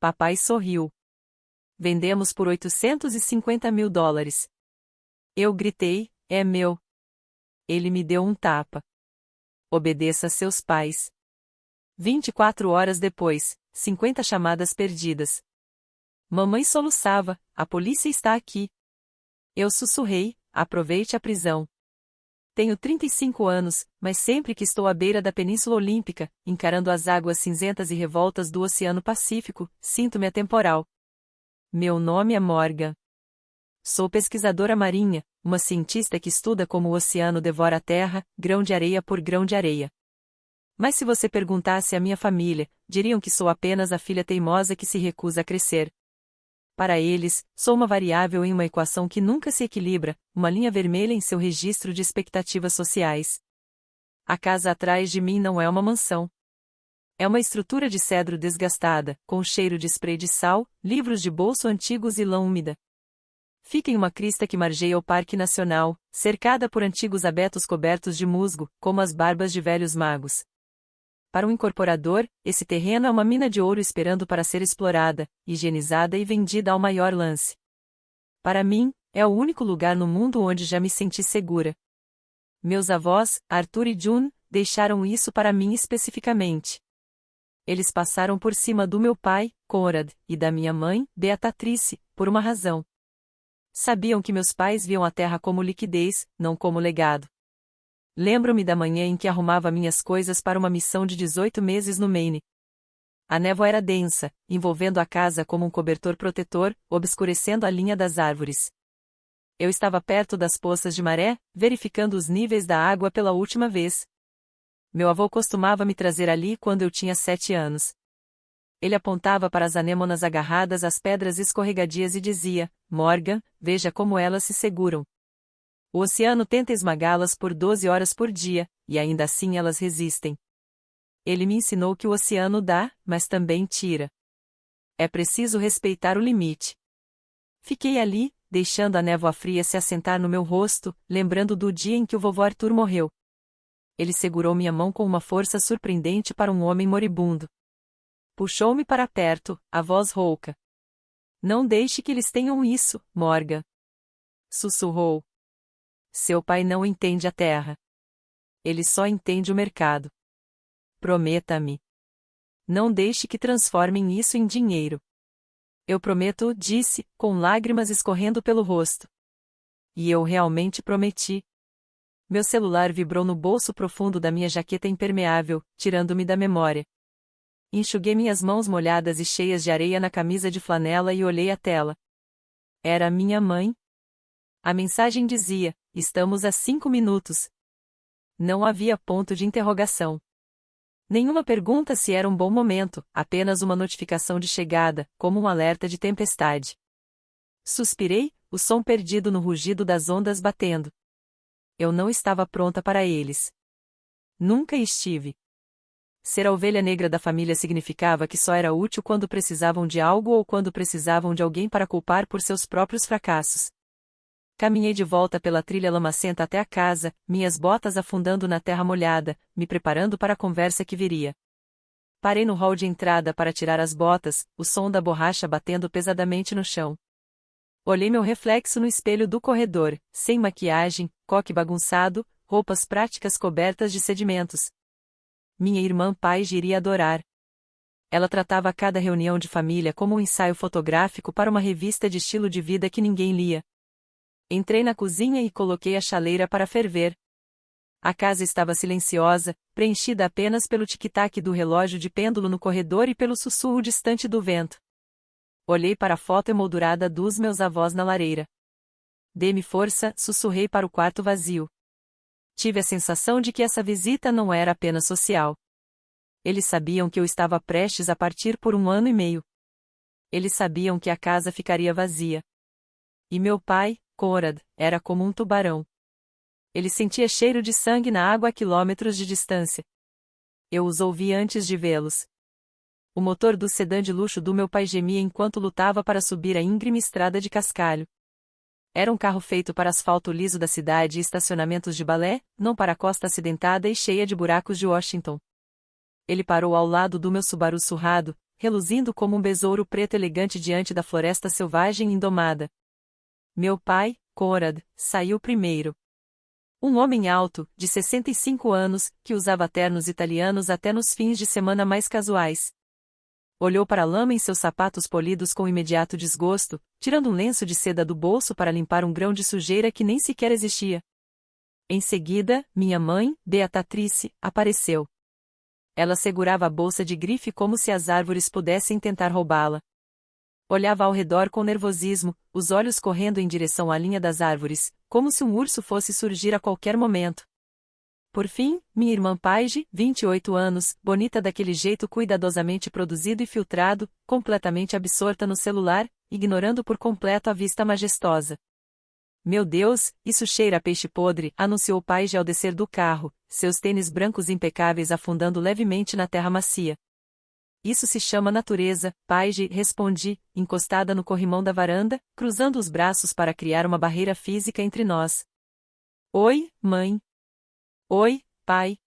Papai sorriu. Vendemos por $850.000. Eu gritei, é meu. Ele me deu um tapa. Obedeça a seus pais. 24 horas depois, 50 chamadas perdidas. Mamãe soluçava, a polícia está aqui. Eu sussurrei, aproveite a prisão. Tenho 35 anos, mas sempre que estou à beira da Península Olímpica, encarando as águas cinzentas e revoltas do Oceano Pacífico, sinto-me atemporal. Meu nome é Morgan. Sou pesquisadora marinha, uma cientista que estuda como o oceano devora a terra, grão de areia por grão de areia. Mas se você perguntasse à minha família, diriam que sou apenas a filha teimosa que se recusa a crescer. Para eles, sou uma variável em uma equação que nunca se equilibra, uma linha vermelha em seu registro de expectativas sociais. A casa atrás de mim não é uma mansão. É uma estrutura de cedro desgastada, com cheiro de spray de sal, livros de bolso antigos e lã úmida. Fica em uma crista que margeia o Parque Nacional, cercada por antigos abetos cobertos de musgo, como as barbas de velhos magos. Para um incorporador, esse terreno é uma mina de ouro esperando para ser explorada, higienizada e vendida ao maior lance. Para mim, é o único lugar no mundo onde já me senti segura. Meus avós, Arthur e June, deixaram isso para mim especificamente. Eles passaram por cima do meu pai, Conrad, e da minha mãe, Beatrice, por uma razão. Sabiam que meus pais viam a terra como liquidez, não como legado. Lembro-me da manhã em que arrumava minhas coisas para uma missão de 18 meses no Maine. A névoa era densa, envolvendo a casa como um cobertor protetor, obscurecendo a linha das árvores. Eu estava perto das poças de maré, verificando os níveis da água pela última vez. Meu avô costumava me trazer ali quando eu tinha 7 anos. Ele apontava para as anêmonas agarradas às pedras escorregadias e dizia, Morgan, veja como elas se seguram. O oceano tenta esmagá-las por 12 horas por dia, e ainda assim elas resistem. Ele me ensinou que o oceano dá, mas também tira. É preciso respeitar o limite. Fiquei ali, deixando a névoa fria se assentar no meu rosto, lembrando do dia em que o vovô Arthur morreu. Ele segurou minha mão com uma força surpreendente para um homem moribundo. Puxou-me para perto, a voz rouca. Não deixe que eles tenham isso, Morgan. Sussurrou. Seu pai não entende a terra. Ele só entende o mercado. Prometa-me. Não deixe que transformem isso em dinheiro. Eu prometo, disse, com lágrimas escorrendo pelo rosto. E eu realmente prometi. Meu celular vibrou no bolso profundo da minha jaqueta impermeável, tirando-me da memória. Enxuguei minhas mãos molhadas e cheias de areia na camisa de flanela e olhei a tela. Era minha mãe. A mensagem dizia, estamos a 5 minutos. Não havia ponto de interrogação. Nenhuma pergunta se era um bom momento, apenas uma notificação de chegada, como um alerta de tempestade. Suspirei, o som perdido no rugido das ondas batendo. Eu não estava pronta para eles. Nunca estive. Ser a ovelha negra da família significava que só era útil quando precisavam de algo ou quando precisavam de alguém para culpar por seus próprios fracassos. Caminhei de volta pela trilha lamacenta até a casa, minhas botas afundando na terra molhada, me preparando para a conversa que viria. Parei no hall de entrada para tirar as botas, o som da borracha batendo pesadamente no chão. Olhei meu reflexo no espelho do corredor, sem maquiagem, coque bagunçado, roupas práticas cobertas de sedimentos. Minha irmã Paige iria adorar. Ela tratava cada reunião de família como um ensaio fotográfico para uma revista de estilo de vida que ninguém lia. Entrei na cozinha e coloquei a chaleira para ferver. A casa estava silenciosa, preenchida apenas pelo tic-tac do relógio de pêndulo no corredor e pelo sussurro distante do vento. Olhei para a foto emoldurada dos meus avós na lareira. Dê-me força, sussurrei para o quarto vazio. Tive a sensação de que essa visita não era apenas social. Eles sabiam que eu estava prestes a partir por 1 ano e meio. Eles sabiam que a casa ficaria vazia. E meu pai, Conrad, era como um tubarão. Ele sentia cheiro de sangue na água a quilômetros de distância. Eu os ouvi antes de vê-los. O motor do sedã de luxo do meu pai gemia enquanto lutava para subir a íngreme estrada de cascalho. Era um carro feito para asfalto liso da cidade e estacionamentos de balé, não para a costa acidentada e cheia de buracos de Washington. Ele parou ao lado do meu Subaru surrado, reluzindo como um besouro preto elegante diante da floresta selvagem e indomada. Meu pai, Conrad, saiu primeiro. Um homem alto, de 65 anos, que usava ternos italianos até nos fins de semana mais casuais. Olhou para a lama em seus sapatos polidos com imediato desgosto, tirando um lenço de seda do bolso para limpar um grão de sujeira que nem sequer existia. Em seguida, minha mãe, Beatrice, apareceu. Ela segurava a bolsa de grife como se as árvores pudessem tentar roubá-la. Olhava ao redor com nervosismo, os olhos correndo em direção à linha das árvores, como se um urso fosse surgir a qualquer momento. Por fim, minha irmã Paige, 28 anos, bonita daquele jeito cuidadosamente produzido e filtrado, completamente absorta no celular, ignorando por completo a vista majestosa. Meu Deus, isso cheira a peixe podre, anunciou Paige ao descer do carro, seus tênis brancos impecáveis afundando levemente na terra macia. Isso se chama natureza, Paige, respondi, encostada no corrimão da varanda, cruzando os braços para criar uma barreira física entre nós. Oi, mãe. Oi, pai.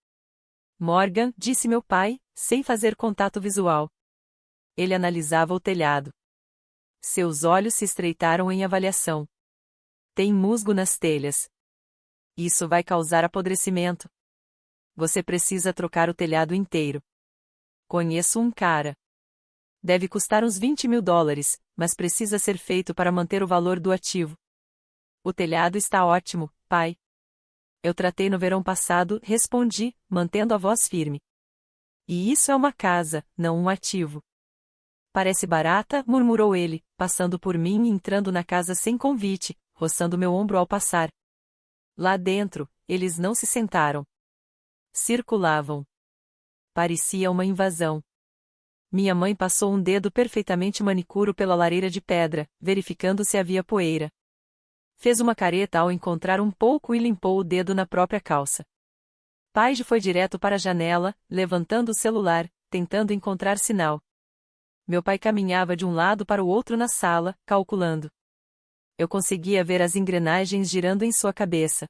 Morgan, disse meu pai, sem fazer contato visual. Ele analisava o telhado. Seus olhos se estreitaram em avaliação. Tem musgo nas telhas. Isso vai causar apodrecimento. Você precisa trocar o telhado inteiro. Conheço um cara. Deve custar uns $20.000, mas precisa ser feito para manter o valor do ativo. O telhado está ótimo, pai. Eu tratei no verão passado, respondi, mantendo a voz firme. E isso é uma casa, não um ativo. Parece barata, murmurou ele, passando por mim e entrando na casa sem convite, roçando meu ombro ao passar. Lá dentro, eles não se sentaram. Circulavam. Parecia uma invasão. Minha mãe passou um dedo perfeitamente manicuro pela lareira de pedra, verificando se havia poeira. Fez uma careta ao encontrar um pouco e limpou o dedo na própria calça. Paige foi direto para a janela, levantando o celular, tentando encontrar sinal. Meu pai caminhava de um lado para o outro na sala, calculando. Eu conseguia ver as engrenagens girando em sua cabeça.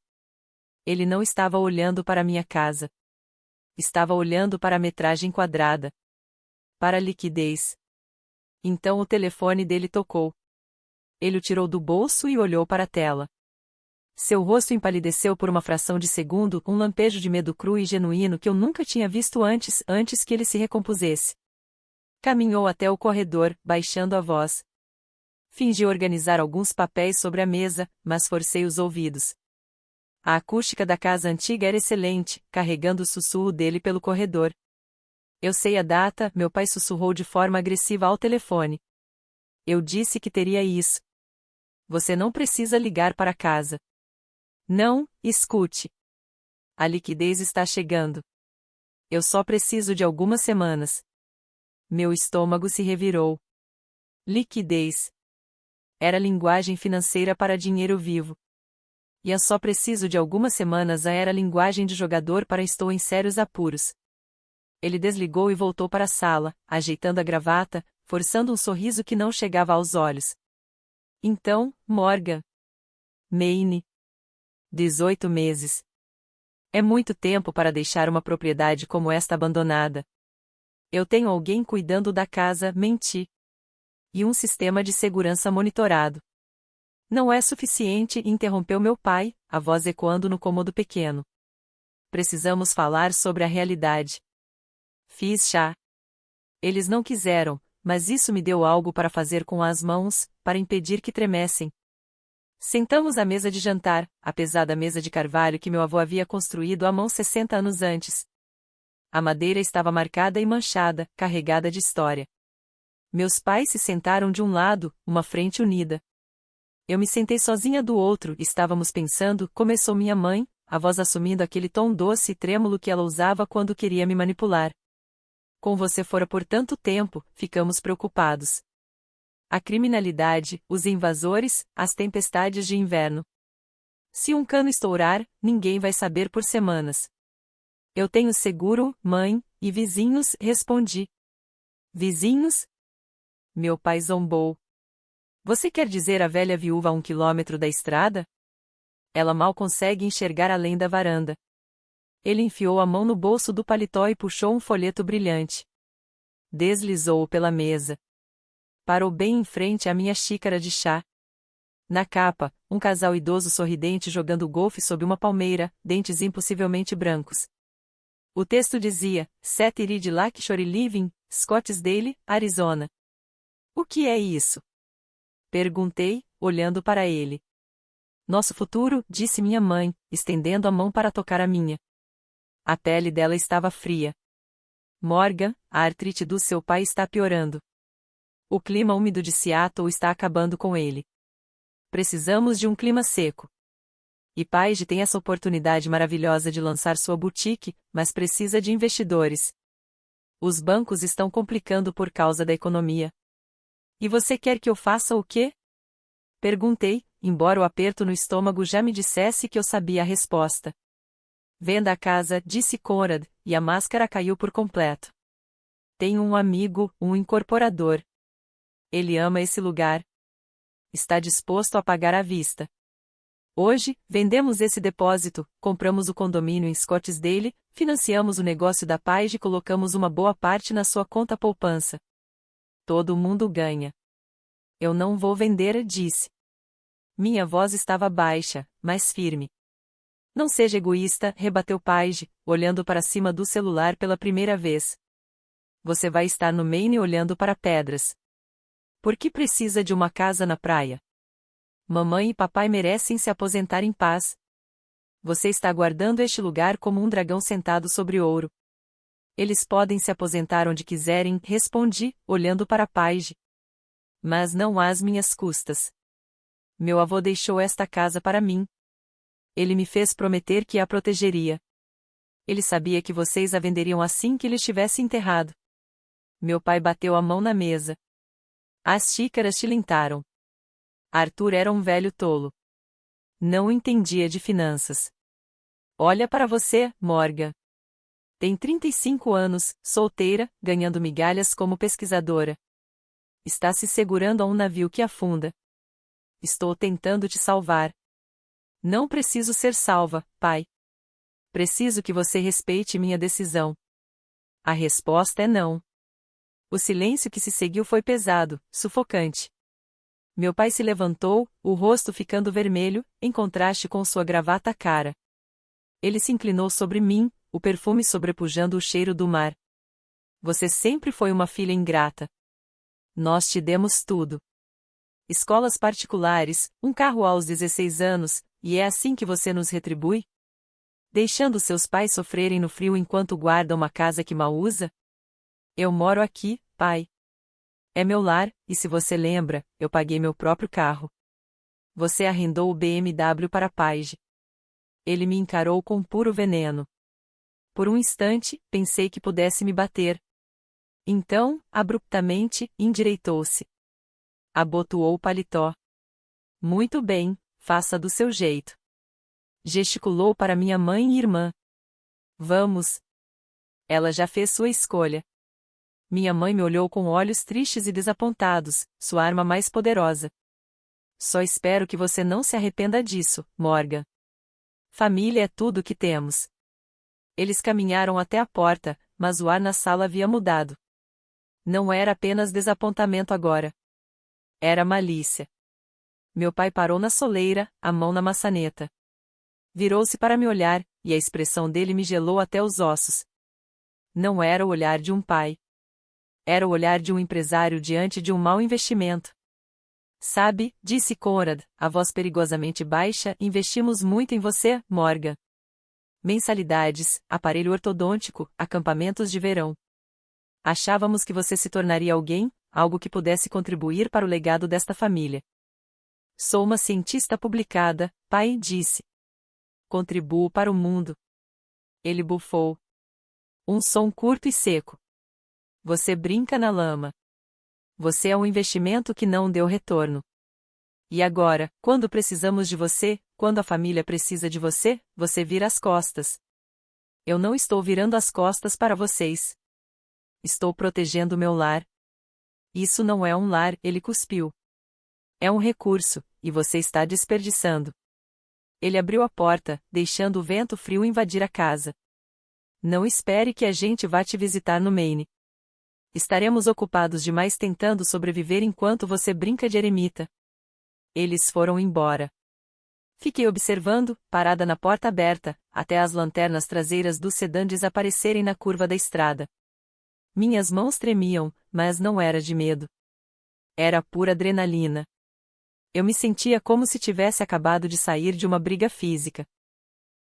Ele não estava olhando para minha casa. Estava olhando para a metragem quadrada. Para a liquidez. Então o telefone dele tocou. Ele o tirou do bolso e olhou para a tela. Seu rosto empalideceu por uma fração de segundo, um lampejo de medo cru e genuíno que eu nunca tinha visto antes que ele se recompusesse. Caminhou até o corredor, baixando a voz. Fingi organizar alguns papéis sobre a mesa, mas forcei os ouvidos. A acústica da casa antiga era excelente, carregando o sussurro dele pelo corredor. Eu sei a data, meu pai sussurrou de forma agressiva ao telefone. Eu disse que teria isso. Você não precisa ligar para casa. Não, escute. A liquidez está chegando. Eu só preciso de algumas semanas. Meu estômago se revirou. Liquidez. Era linguagem financeira para dinheiro vivo. E eu só preciso de algumas semanas era linguagem de jogador para estou em sérios apuros. Ele desligou e voltou para a sala, ajeitando a gravata, forçando um sorriso que não chegava aos olhos. Então, Morgan. Maine. 18 meses. É muito tempo para deixar uma propriedade como esta abandonada. Eu tenho alguém cuidando da casa, menti. E um sistema de segurança monitorado. Não é suficiente, interrompeu meu pai, a voz ecoando no cômodo pequeno. Precisamos falar sobre a realidade. Fiz chá. Eles não quiseram, mas isso me deu algo para fazer com as mãos, para impedir que tremessem. Sentamos à mesa de jantar, a pesada mesa de carvalho que meu avô havia construído à mão 60 anos antes. A madeira estava marcada e manchada, carregada de história. Meus pais se sentaram de um lado, uma frente unida. Eu me sentei sozinha do outro, estávamos pensando, começou minha mãe, a voz assumindo aquele tom doce e trêmulo que ela usava quando queria me manipular. Com você fora por tanto tempo, ficamos preocupados. A criminalidade, os invasores, as tempestades de inverno. Se um cano estourar, ninguém vai saber por semanas. Eu tenho seguro, mãe, e vizinhos, respondi. Vizinhos? Meu pai zombou. Você quer dizer a velha viúva a 1 quilômetro da estrada? Ela mal consegue enxergar além da varanda. Ele enfiou a mão no bolso do paletó e puxou um folheto brilhante. Deslizou-o pela mesa. Parou bem em frente à minha xícara de chá. Na capa, um casal idoso sorridente jogando golfe sob uma palmeira, dentes impossivelmente brancos. O texto dizia: Seth Reed Lakeshore Living, Scottsdale, Arizona. O que é isso? Perguntei, olhando para ele. Nosso futuro, disse minha mãe, estendendo a mão para tocar a minha. A pele dela estava fria. Morgan, a artrite do seu pai está piorando. O clima úmido de Seattle está acabando com ele. Precisamos de um clima seco. E Paige tem essa oportunidade maravilhosa de lançar sua boutique, mas precisa de investidores. Os bancos estão complicando por causa da economia. E você quer que eu faça o quê? Perguntei, embora o aperto no estômago já me dissesse que eu sabia a resposta. Venda a casa, disse Conrad, e a máscara caiu por completo. Tenho um amigo, um incorporador. Ele ama esse lugar. Está disposto a pagar à vista. Hoje, vendemos esse depósito, compramos o condomínio em Scottsdale, financiamos o negócio da Paige e colocamos uma boa parte na sua conta poupança. Todo mundo ganha. Eu não vou vender, disse. Minha voz estava baixa, mas firme. Não seja egoísta, rebateu Paige, olhando para cima do celular pela primeira vez. Você vai estar no Maine olhando para pedras. Por que precisa de uma casa na praia? Mamãe e papai merecem se aposentar em paz. Você está guardando este lugar como um dragão sentado sobre ouro. Eles podem se aposentar onde quiserem, respondi, olhando para Paige. Mas não às minhas custas. Meu avô deixou esta casa para mim. Ele me fez prometer que a protegeria. Ele sabia que vocês a venderiam assim que ele estivesse enterrado. Meu pai bateu a mão na mesa. As xícaras tilintaram. Arthur era um velho tolo. Não entendia de finanças. Olha para você, Morgan. Tem 35 anos, solteira, ganhando migalhas como pesquisadora. Está se segurando a um navio que afunda. Estou tentando te salvar. Não preciso ser salva, pai. Preciso que você respeite minha decisão. A resposta é não. O silêncio que se seguiu foi pesado, sufocante. Meu pai se levantou, o rosto ficando vermelho, em contraste com sua gravata cara. Ele se inclinou sobre mim, o perfume sobrepujando o cheiro do mar. Você sempre foi uma filha ingrata. Nós te demos tudo. Escolas particulares, um carro aos 16 anos, e é assim que você nos retribui? Deixando seus pais sofrerem no frio enquanto guarda uma casa que mal usa? Eu moro aqui, pai. É meu lar, e se você lembra, eu paguei meu próprio carro. Você arrendou o BMW para Paige. Ele me encarou com puro veneno. Por um instante, pensei que pudesse me bater. Então, abruptamente, endireitou-se. Abotoou o paletó. Muito bem, faça do seu jeito. Gesticulou para minha mãe e irmã. Vamos. Ela já fez sua escolha. Minha mãe me olhou com olhos tristes e desapontados, sua arma mais poderosa. Só espero que você não se arrependa disso, Morgan. Família é tudo o que temos. Eles caminharam até a porta, mas o ar na sala havia mudado. Não era apenas desapontamento agora. Era malícia. Meu pai parou na soleira, a mão na maçaneta. Virou-se para me olhar, e a expressão dele me gelou até os ossos. Não era o olhar de um pai. Era o olhar de um empresário diante de um mau investimento. Sabe, disse Conrad, a voz perigosamente baixa, investimos muito em você, Morgan. Mensalidades, aparelho ortodôntico, acampamentos de verão. Achávamos que você se tornaria alguém, algo que pudesse contribuir para o legado desta família. Sou uma cientista publicada, pai disse. Contribuo para o mundo. Ele bufou. Um som curto e seco. Você brinca na lama. Você é um investimento que não deu retorno. E agora, quando precisamos de você, quando a família precisa de você, você vira as costas. Eu não estou virando as costas para vocês. Estou protegendo meu lar. Isso não é um lar, ele cuspiu. É um recurso, e você está desperdiçando. Ele abriu a porta, deixando o vento frio invadir a casa. Não espere que a gente vá te visitar no Maine. Estaremos ocupados demais tentando sobreviver enquanto você brinca de eremita. Eles foram embora. Fiquei observando, parada na porta aberta, até as lanternas traseiras do sedã desaparecerem na curva da estrada. Minhas mãos tremiam, mas não era de medo. Era pura adrenalina. Eu me sentia como se tivesse acabado de sair de uma briga física.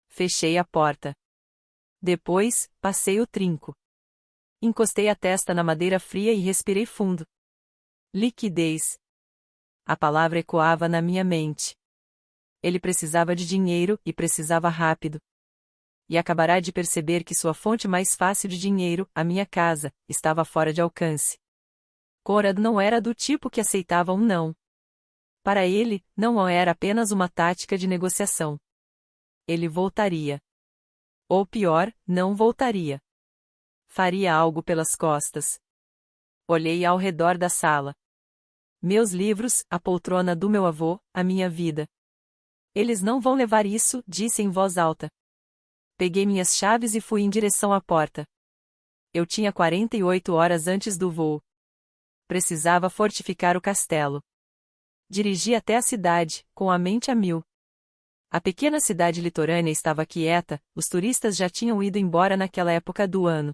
Fechei a porta. Depois, passei o trinco. Encostei a testa na madeira fria e respirei fundo. Liquidez. A palavra ecoava na minha mente. Ele precisava de dinheiro, e precisava rápido. E acabará de perceber que sua fonte mais fácil de dinheiro, a minha casa, estava fora de alcance. Conrad não era do tipo que aceitava um não. Para ele, não era apenas uma tática de negociação. Ele voltaria. Ou pior, não voltaria. Faria algo pelas costas. Olhei ao redor da sala. Meus livros, a poltrona do meu avô, a minha vida. Eles não vão levar isso, disse em voz alta. Peguei minhas chaves e fui em direção à porta. Eu tinha 48 horas antes do voo. Precisava fortificar o castelo. Dirigi até a cidade, com a mente a mil. A pequena cidade litorânea estava quieta, os turistas já tinham ido embora naquela época do ano.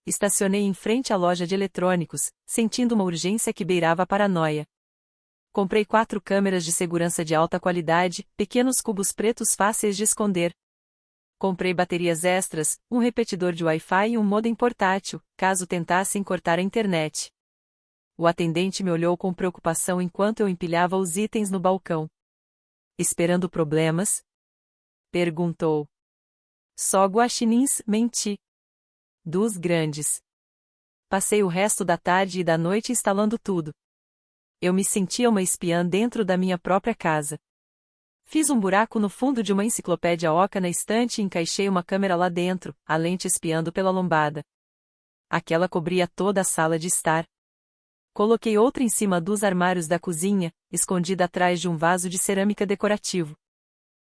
Estacionei em frente à loja de eletrônicos, sentindo uma urgência que beirava a paranoia. Comprei 4 câmeras de segurança de alta qualidade, pequenos cubos pretos fáceis de esconder. Comprei baterias extras, um repetidor de Wi-Fi e um modem portátil, caso tentassem cortar a internet. O atendente me olhou com preocupação enquanto eu empilhava os itens no balcão. Esperando problemas? Perguntou. Só guaxinins, menti. Dos grandes. Passei o resto da tarde e da noite instalando tudo. Eu me sentia uma espiã dentro da minha própria casa. Fiz um buraco no fundo de uma enciclopédia oca na estante e encaixei uma câmera lá dentro, a lente espiando pela lombada. Aquela cobria toda a sala de estar. Coloquei outra em cima dos armários da cozinha, escondida atrás de um vaso de cerâmica decorativo.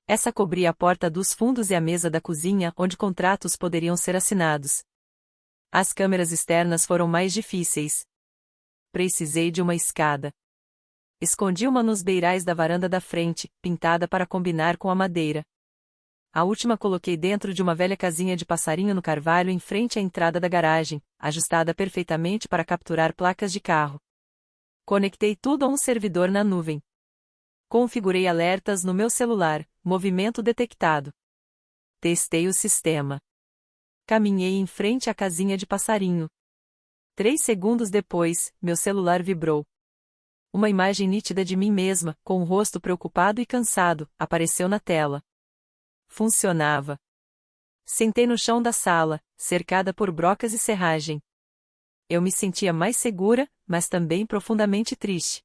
Essa cobria a porta dos fundos e a mesa da cozinha onde contratos poderiam ser assinados. As câmeras externas foram mais difíceis. Precisei de uma escada. Escondi uma nos beirais da varanda da frente, pintada para combinar com a madeira. A última coloquei dentro de uma velha casinha de passarinho no carvalho em frente à entrada da garagem, ajustada perfeitamente para capturar placas de carro. Conectei tudo a um servidor na nuvem. Configurei alertas no meu celular, movimento detectado. Testei o sistema. Caminhei em frente à casinha de passarinho. 3 segundos depois, meu celular vibrou. Uma imagem nítida de mim mesma, com o rosto preocupado e cansado, apareceu na tela. Funcionava. Sentei no chão da sala, cercada por brocas e serragem. Eu me sentia mais segura, mas também profundamente triste.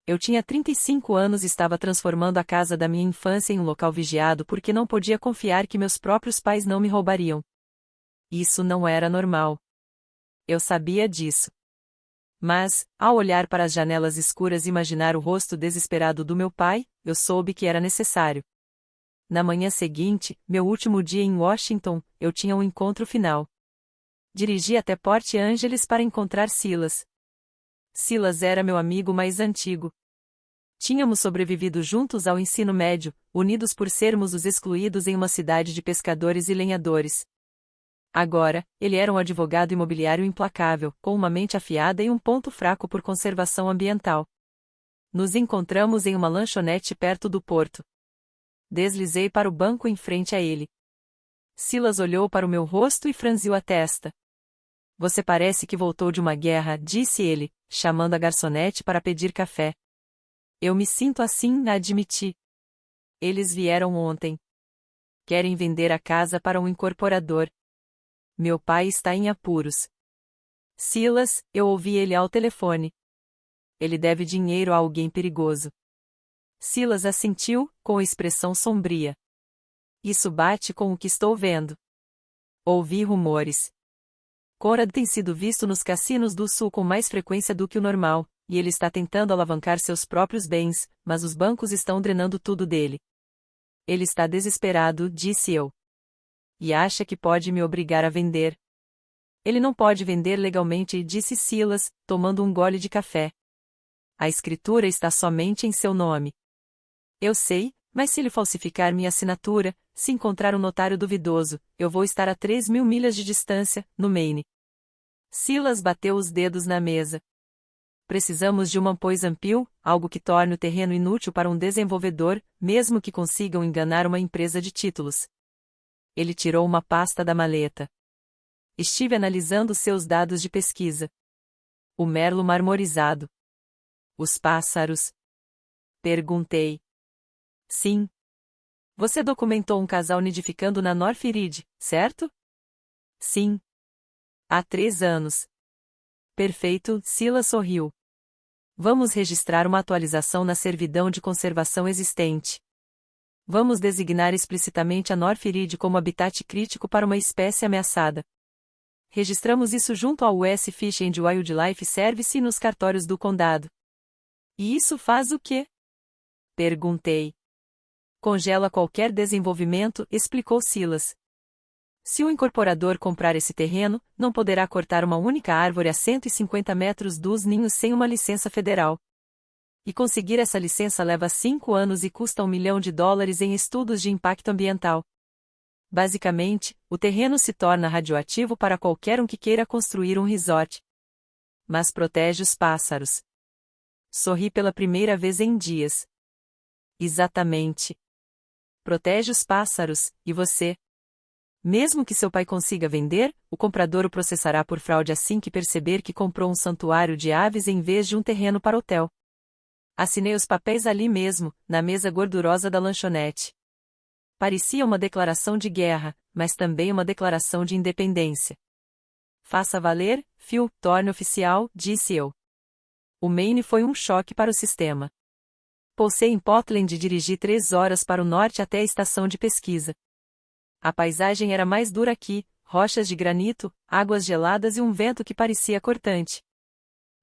Eu tinha 35 anos e estava transformando a casa da minha infância em um local vigiado porque não podia confiar que meus próprios pais não me roubariam. Isso não era normal. Eu sabia disso. Mas, ao olhar para as janelas escuras e imaginar o rosto desesperado do meu pai, eu soube que era necessário. Na manhã seguinte, meu último dia em Washington, eu tinha um encontro final. Dirigi até Port Angeles para encontrar Silas. Silas era meu amigo mais antigo. Tínhamos sobrevivido juntos ao ensino médio, unidos por sermos os excluídos em uma cidade de pescadores e lenhadores. Agora, ele era um advogado imobiliário implacável, com uma mente afiada e um ponto fraco por conservação ambiental. Nos encontramos em uma lanchonete perto do porto. Deslizei para o banco em frente a ele. Silas olhou para o meu rosto e franziu a testa. Você parece que voltou de uma guerra, disse ele, chamando a garçonete para pedir café. Eu me sinto assim, admiti. Eles vieram ontem. Querem vender a casa para um incorporador. Meu pai está em apuros. Silas, eu ouvi ele ao telefone. Ele deve dinheiro a alguém perigoso. Silas assentiu, com expressão sombria. Isso bate com o que estou vendo. Ouvi rumores. Conrad tem sido visto nos cassinos do sul com mais frequência do que o normal, e ele está tentando alavancar seus próprios bens, mas os bancos estão drenando tudo dele. Ele está desesperado, disse eu. E acha que pode me obrigar a vender. Ele não pode vender legalmente, disse Silas, tomando um gole de café. A escritura está somente em seu nome. Eu sei, mas se ele falsificar minha assinatura, se encontrar um notário duvidoso, eu vou estar a 3.000 milhas de distância, no Maine. Silas bateu os dedos na mesa. Precisamos de uma poison pill, algo que torne o terreno inútil para um desenvolvedor, mesmo que consigam enganar uma empresa de títulos. Ele tirou uma pasta da maleta. Estive analisando seus dados de pesquisa. O merlo marmorizado. Os pássaros? Perguntei. Sim. Você documentou um casal nidificando na North Ridge, certo? Sim. Há 3 anos. Perfeito, Silas sorriu. Vamos registrar uma atualização na servidão de conservação existente. Vamos designar explicitamente a North Ridge como habitat crítico para uma espécie ameaçada. Registramos isso junto ao US Fish and Wildlife Service e nos cartórios do condado. E isso faz o quê? Perguntei. Congela qualquer desenvolvimento, explicou Silas. Se o incorporador comprar esse terreno, não poderá cortar uma única árvore a 150 metros dos ninhos sem uma licença federal. E conseguir essa licença leva 5 anos e custa $1 milhão em estudos de impacto ambiental. Basicamente, o terreno se torna radioativo para qualquer um que queira construir um resort. Mas protege os pássaros. Sorri pela primeira vez em dias. Exatamente. Protege os pássaros, e você? Mesmo que seu pai consiga vender, o comprador o processará por fraude assim que perceber que comprou um santuário de aves em vez de um terreno para hotel. Assinei os papéis ali mesmo, na mesa gordurosa da lanchonete. Parecia uma declaração de guerra, mas também uma declaração de independência. Faça valer, Phil, torne oficial, disse eu. O Maine foi um choque para o sistema. Pousei em Portland e dirigi 3 horas para o norte até a estação de pesquisa. A paisagem era mais dura aqui, rochas de granito, águas geladas e um vento que parecia cortante.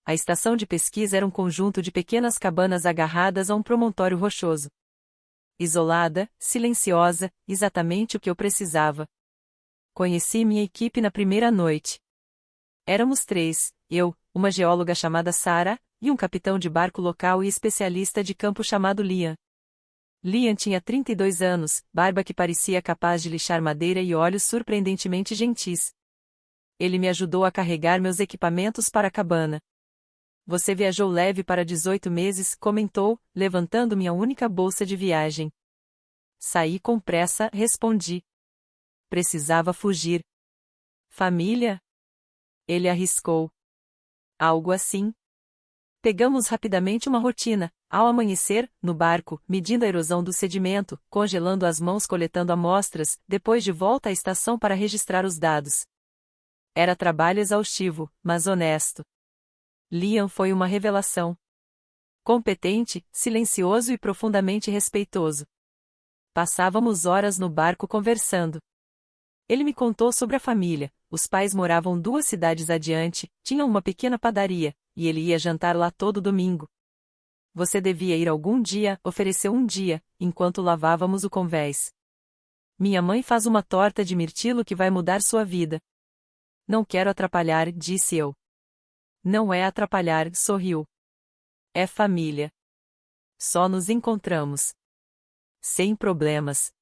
A estação de pesquisa era um conjunto de pequenas cabanas agarradas a um promontório rochoso. Isolada, silenciosa, exatamente o que eu precisava. Conheci minha equipe na primeira noite. Éramos 3, eu, uma geóloga chamada Sarah, e um capitão de barco local e especialista de campo chamado Liam. Liam tinha 32 anos, barba que parecia capaz de lixar madeira e olhos surpreendentemente gentis. Ele me ajudou a carregar meus equipamentos para a cabana. Você viajou leve para 18 meses, comentou, levantando minha única bolsa de viagem. Saí com pressa, respondi. Precisava fugir. Família? Ele arriscou. Algo assim. Pegamos rapidamente uma rotina, ao amanhecer, no barco, medindo a erosão do sedimento, congelando as mãos coletando amostras, depois de volta à estação para registrar os dados. Era trabalho exaustivo, mas honesto. Liam foi uma revelação. Competente, silencioso e profundamente respeitoso. Passávamos horas no barco conversando. Ele me contou sobre a família. Os pais moravam 2 cidades adiante, tinham uma pequena padaria, e ele ia jantar lá todo domingo. Você devia ir algum dia, ofereceu um dia, enquanto lavávamos o convés. Minha mãe faz uma torta de mirtilo que vai mudar sua vida. Não quero atrapalhar, disse eu. Não é atrapalhar, sorriu. É família. Só nos encontramos. Sem problemas.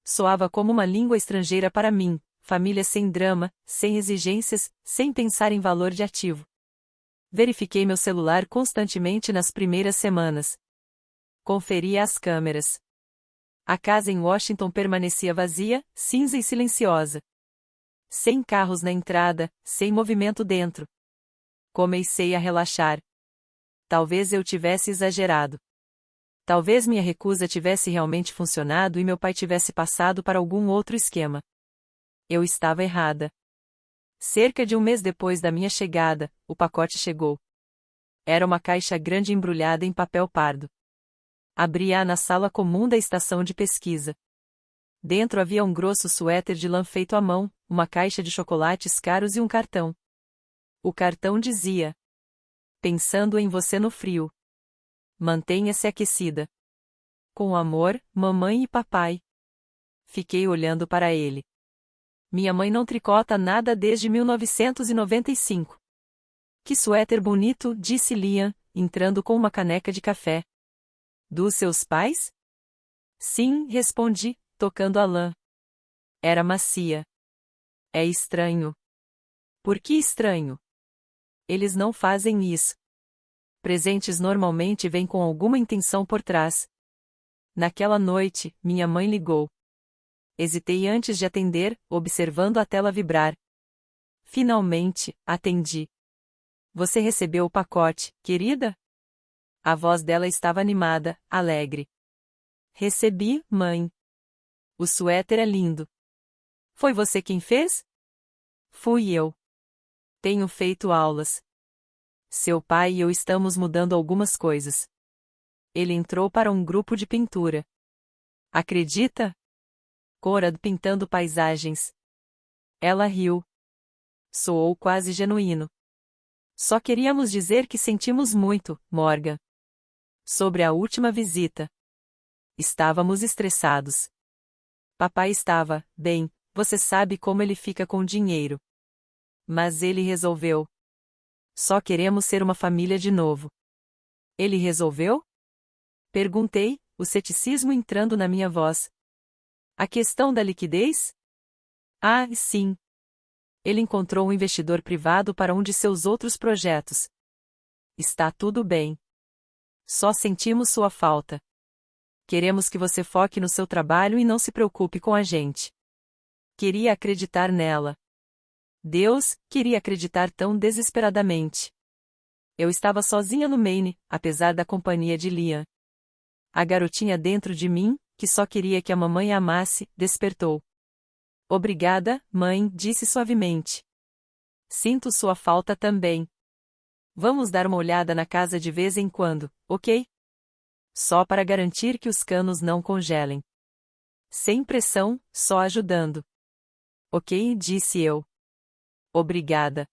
Soava como uma língua estrangeira para mim, família sem drama, sem exigências, sem pensar em valor de ativo. Verifiquei meu celular constantemente nas primeiras semanas. Conferia as câmeras. A casa em Washington permanecia vazia, cinza e silenciosa. Sem carros na entrada, sem movimento dentro. Comecei a relaxar. Talvez eu tivesse exagerado. Talvez minha recusa tivesse realmente funcionado e meu pai tivesse passado para algum outro esquema. Eu estava errada. Cerca de um mês depois da minha chegada, o pacote chegou. Era uma caixa grande embrulhada em papel pardo. Abri-a na sala comum da estação de pesquisa. Dentro havia um grosso suéter de lã feito à mão, uma caixa de chocolates caros e um cartão. O cartão dizia: pensando em você no frio. Mantenha-se aquecida. Com amor, mamãe e papai. Fiquei olhando para ele. Minha mãe não tricota nada desde 1995. Que suéter bonito, disse Liam, entrando com uma caneca de café. Dos seus pais? Sim, respondi, tocando a lã. Era macia. É estranho. Por que estranho? Eles não fazem isso. Presentes normalmente vêm com alguma intenção por trás. Naquela noite, minha mãe ligou. Hesitei antes de atender, observando a tela vibrar. Finalmente, atendi. Você recebeu o pacote, querida? A voz dela estava animada, alegre. Recebi, mãe. O suéter é lindo. Foi você quem fez? Fui eu. Tenho feito aulas. Seu pai e eu estamos mudando algumas coisas. Ele entrou para um grupo de pintura. Acredita? Conrad pintando paisagens. Ela riu. Soou quase genuíno. Só queríamos dizer que sentimos muito, Morgan. Sobre a última visita. Estávamos estressados. Papai estava, bem, você sabe como ele fica com dinheiro. Mas ele resolveu. Só queremos ser uma família de novo. Ele resolveu? Perguntei, o ceticismo entrando na minha voz. A questão da liquidez? Ah, sim. Ele encontrou um investidor privado para um de seus outros projetos. Está tudo bem. Só sentimos sua falta. Queremos que você foque no seu trabalho e não se preocupe com a gente. Queria acreditar nela. Deus, queria acreditar tão desesperadamente. Eu estava sozinha no Maine, apesar da companhia de Liam. A garotinha dentro de mim, que só queria que a mamãe a amasse, despertou. Obrigada, mãe, disse suavemente. Sinto sua falta também. Vamos dar uma olhada na casa de vez em quando, ok? Só para garantir que os canos não congelem. Sem pressão, só ajudando. Ok, disse eu. Obrigada.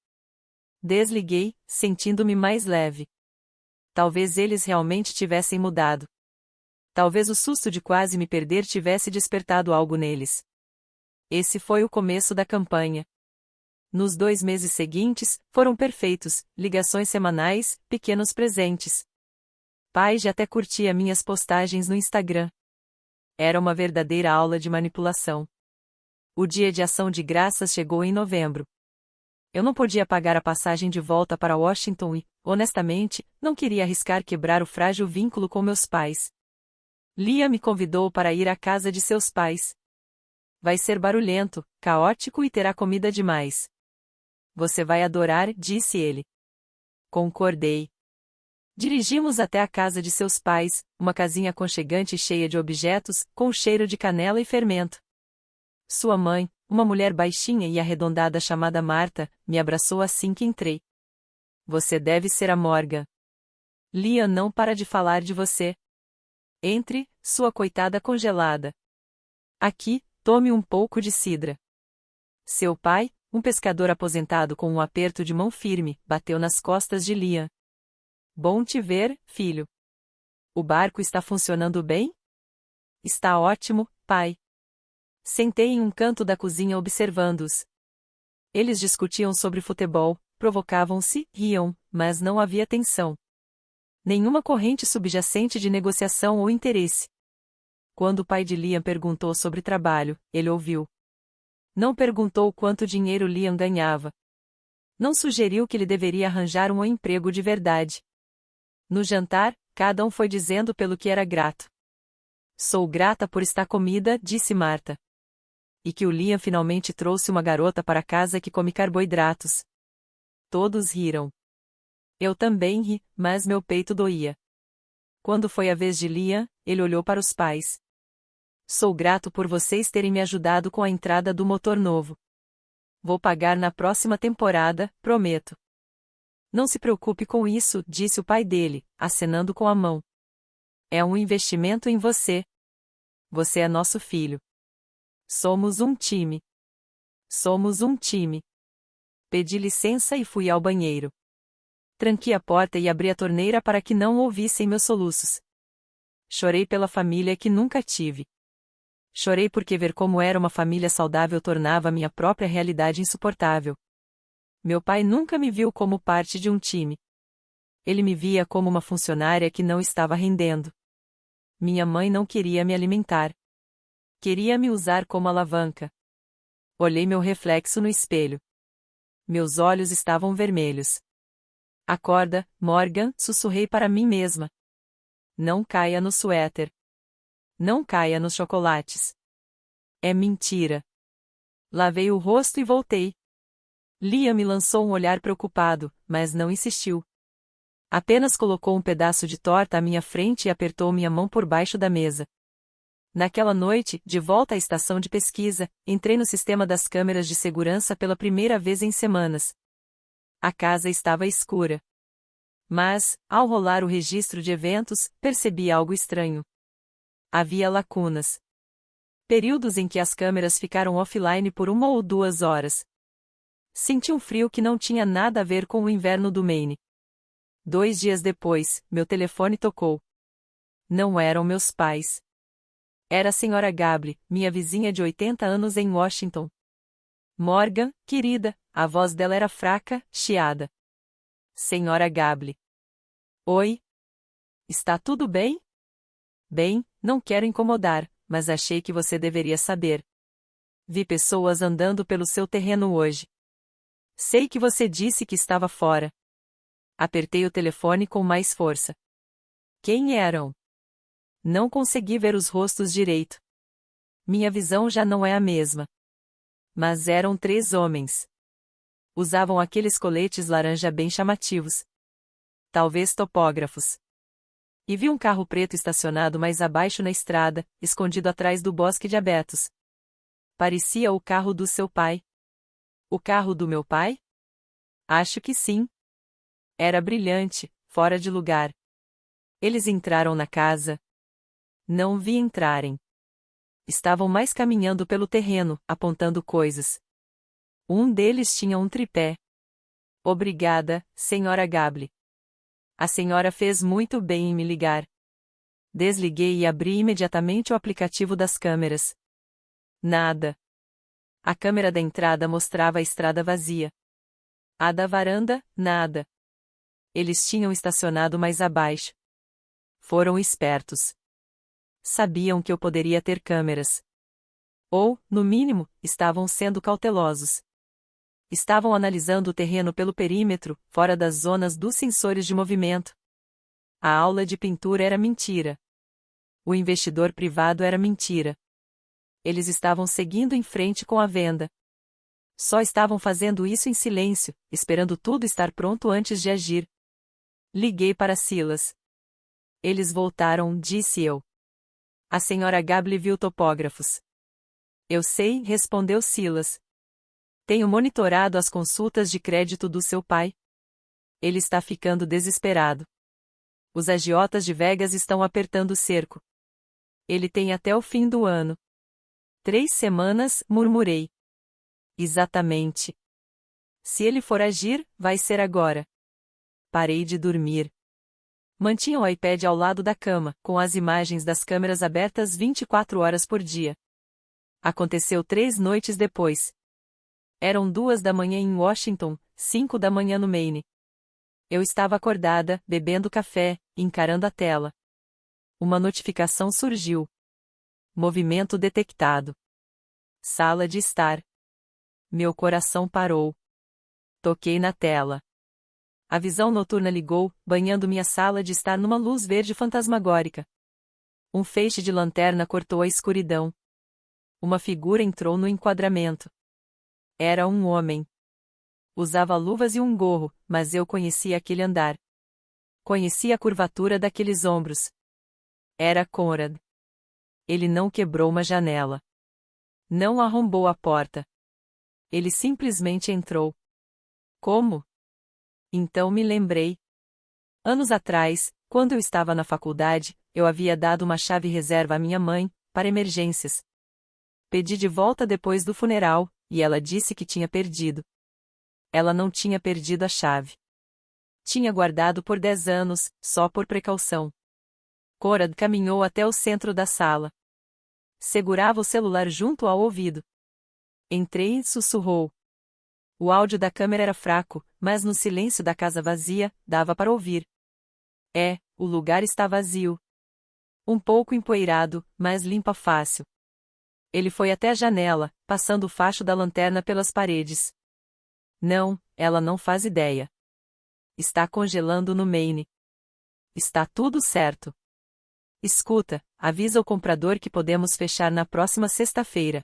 Desliguei, sentindo-me mais leve. Talvez eles realmente tivessem mudado. Talvez o susto de quase me perder tivesse despertado algo neles. Esse foi o começo da campanha. Nos 2 meses seguintes, foram perfeitos, ligações semanais, pequenos presentes. Pai já até curtia minhas postagens no Instagram. Era uma verdadeira aula de manipulação. O dia de ação de graças chegou em novembro. Eu não podia pagar a passagem de volta para Washington e, honestamente, não queria arriscar quebrar o frágil vínculo com meus pais. Liam me convidou para ir à casa de seus pais. Vai ser barulhento, caótico e terá comida demais. Você vai adorar, disse ele. Concordei. Dirigimos até a casa de seus pais, uma casinha aconchegante cheia de objetos, com cheiro de canela e fermento. Sua mãe, uma mulher baixinha e arredondada chamada Marta, me abraçou assim que entrei. Você deve ser a Morgan. Liam não para de falar de você. Entre, sua coitada congelada. Aqui, tome um pouco de cidra. Seu pai, um pescador aposentado com um aperto de mão firme, bateu nas costas de Liam. Bom te ver, filho. O barco está funcionando bem? Está ótimo, pai. Sentei em um canto da cozinha observando-os. Eles discutiam sobre futebol, provocavam-se, riam, mas não havia tensão. Nenhuma corrente subjacente de negociação ou interesse. Quando o pai de Liam perguntou sobre trabalho, ele ouviu. Não perguntou quanto dinheiro Liam ganhava. Não sugeriu que ele deveria arranjar um emprego de verdade. No jantar, cada um foi dizendo pelo que era grato. Sou grata por estar comida, disse Marta. E que o Liam finalmente trouxe uma garota para casa que come carboidratos. Todos riram. Eu também ri, mas meu peito doía. Quando foi a vez de Liam, ele olhou para os pais. Sou grato por vocês terem me ajudado com a entrada do motor novo. Vou pagar na próxima temporada, prometo. Não se preocupe com isso, disse o pai dele, acenando com a mão. É um investimento em você. Você é nosso filho. Somos um time. Somos um time. Pedi licença e fui ao banheiro. Tranquei a porta e abri a torneira para que não ouvissem meus soluços. Chorei pela família que nunca tive. Chorei porque ver como era uma família saudável tornava minha própria realidade insuportável. Meu pai nunca me viu como parte de um time. Ele me via como uma funcionária que não estava rendendo. Minha mãe não queria me alimentar. Queria me usar como alavanca. Olhei meu reflexo no espelho. Meus olhos estavam vermelhos. Acorda, Morgan, sussurrei para mim mesma. Não caia no suéter. Não caia nos chocolates. É mentira. Lavei o rosto e voltei. Liam me lançou um olhar preocupado, mas não insistiu. Apenas colocou um pedaço de torta à minha frente e apertou minha mão por baixo da mesa. Naquela noite, de volta à estação de pesquisa, entrei no sistema das câmeras de segurança pela primeira vez em semanas. A casa estava escura. Mas, ao rolar o registro de eventos, percebi algo estranho. Havia lacunas. Períodos em que as câmeras ficaram offline por 1 ou 2 horas. Senti um frio que não tinha nada a ver com o inverno do Maine. 2 dias depois, meu telefone tocou. Não eram meus pais. Era a Sra. Gable, minha vizinha de 80 anos em Washington. Morgan, querida, a voz dela era fraca, chiada. Sra. Gable. Oi? Está tudo bem? Bem, não quero incomodar, mas achei que você deveria saber. Vi pessoas andando pelo seu terreno hoje. Sei que você disse que estava fora. Apertei o telefone com mais força. Quem eram? Não consegui ver os rostos direito. Minha visão já não é a mesma. Mas eram 3 homens. Usavam aqueles coletes laranja bem chamativos. Talvez topógrafos. E vi um carro preto estacionado mais abaixo na estrada, escondido atrás do bosque de abetos. Parecia o carro do seu pai. O carro do meu pai? Acho que sim. Era brilhante, fora de lugar. Eles entraram na casa. Não vi entrarem. Estavam mais caminhando pelo terreno, apontando coisas. Um deles tinha um tripé. Obrigada, Sra. Gable. A senhora fez muito bem em me ligar. Desliguei e abri imediatamente o aplicativo das câmeras. Nada. A câmera da entrada mostrava a estrada vazia. A da varanda, nada. Eles tinham estacionado mais abaixo. Foram espertos. Sabiam que eu poderia ter câmeras. Ou, no mínimo, estavam sendo cautelosos. Estavam analisando o terreno pelo perímetro, fora das zonas dos sensores de movimento. A aula de pintura era mentira. O investidor privado era mentira. Eles estavam seguindo em frente com a venda. Só estavam fazendo isso em silêncio, esperando tudo estar pronto antes de agir. Liguei para Silas. Eles voltaram, disse eu. A Sra. Gable viu topógrafos. Eu sei, respondeu Silas. Tenho monitorado as consultas de crédito do seu pai. Ele está ficando desesperado. Os agiotas de Vegas estão apertando o cerco. Ele tem até o fim do ano. 3 semanas, murmurei. Exatamente. Se ele for agir, vai ser agora. Parei de dormir. Mantinha o iPad ao lado da cama, com as imagens das câmeras abertas 24 horas por dia. Aconteceu 3 noites depois. Eram 2 da manhã em Washington, 5 da manhã no Maine. Eu estava acordada, bebendo café, encarando a tela. Uma notificação surgiu. Movimento detectado. Sala de estar. Meu coração parou. Toquei na tela. A visão noturna ligou, banhando minha sala de estar numa luz verde fantasmagórica. Um feixe de lanterna cortou a escuridão. Uma figura entrou no enquadramento. Era um homem. Usava luvas e um gorro, mas eu conhecia aquele andar. Conhecia a curvatura daqueles ombros. Era Conrad. Ele não quebrou uma janela. Não arrombou a porta. Ele simplesmente entrou. Como? Então me lembrei. Anos atrás, quando eu estava na faculdade, eu havia dado uma chave reserva à minha mãe, para emergências. Pedi de volta depois do funeral, e ela disse que tinha perdido. Ela não tinha perdido a chave. Tinha guardado por 10 anos, só por precaução. Conrad caminhou até o centro da sala. Segurava o celular junto ao ouvido. Entrei e sussurrou. O áudio da câmera era fraco, mas no silêncio da casa vazia, dava para ouvir. O lugar está vazio. Um pouco empoeirado, mas limpa fácil. Ele foi até a janela, passando o facho da lanterna pelas paredes. Não, ela não faz ideia. Está congelando no Maine. Está tudo certo. Escuta, avisa o comprador que podemos fechar na próxima sexta-feira.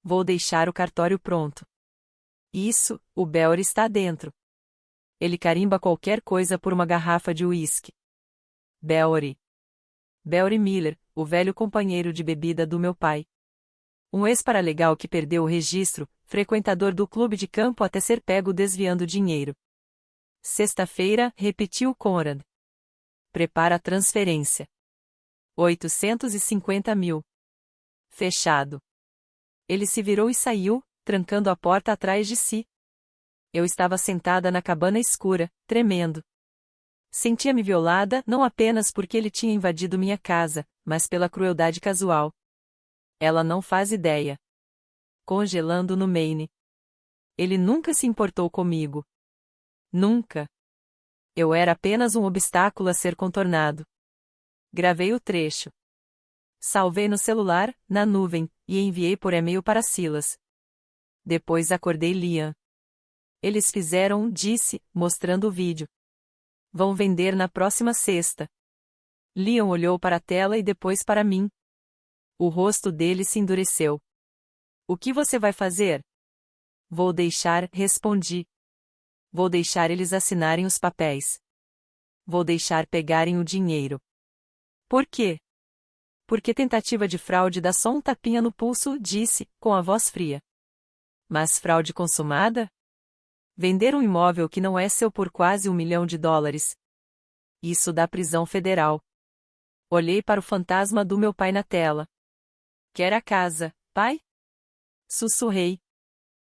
Vou deixar o cartório pronto. Isso, o Beor está dentro. Ele carimba qualquer coisa por uma garrafa de uísque. Beori. Beori Miller, o velho companheiro de bebida do meu pai. Um ex-paralegal que perdeu o registro, frequentador do clube de campo até ser pego desviando dinheiro. Sexta-feira, repetiu Conrad. Prepara a transferência. 850 mil. Fechado. Ele se virou e saiu, trancando a porta atrás de si. Eu estava sentada na cabana escura, tremendo. Sentia-me violada não apenas porque ele tinha invadido minha casa, mas pela crueldade casual. Ela não faz ideia. Congelando no Maine. Ele nunca se importou comigo. Nunca. Eu era apenas um obstáculo a ser contornado. Gravei o trecho. Salvei no celular, na nuvem, e enviei por e-mail para Silas. Depois acordei Liam. Eles fizeram, disse, mostrando o vídeo. Vão vender na próxima sexta. Liam olhou para a tela e depois para mim. O rosto dele se endureceu. O que você vai fazer? Vou deixar, respondi. Vou deixar eles assinarem os papéis. Vou deixar pegarem o dinheiro. Por quê? Porque tentativa de fraude dá só um tapinha no pulso, disse, com a voz fria. Mas fraude consumada? Vender um imóvel que não é seu por quase $1 milhão. Isso dá prisão federal. Olhei para o fantasma do meu pai na tela. Quer a casa, pai? Sussurrei.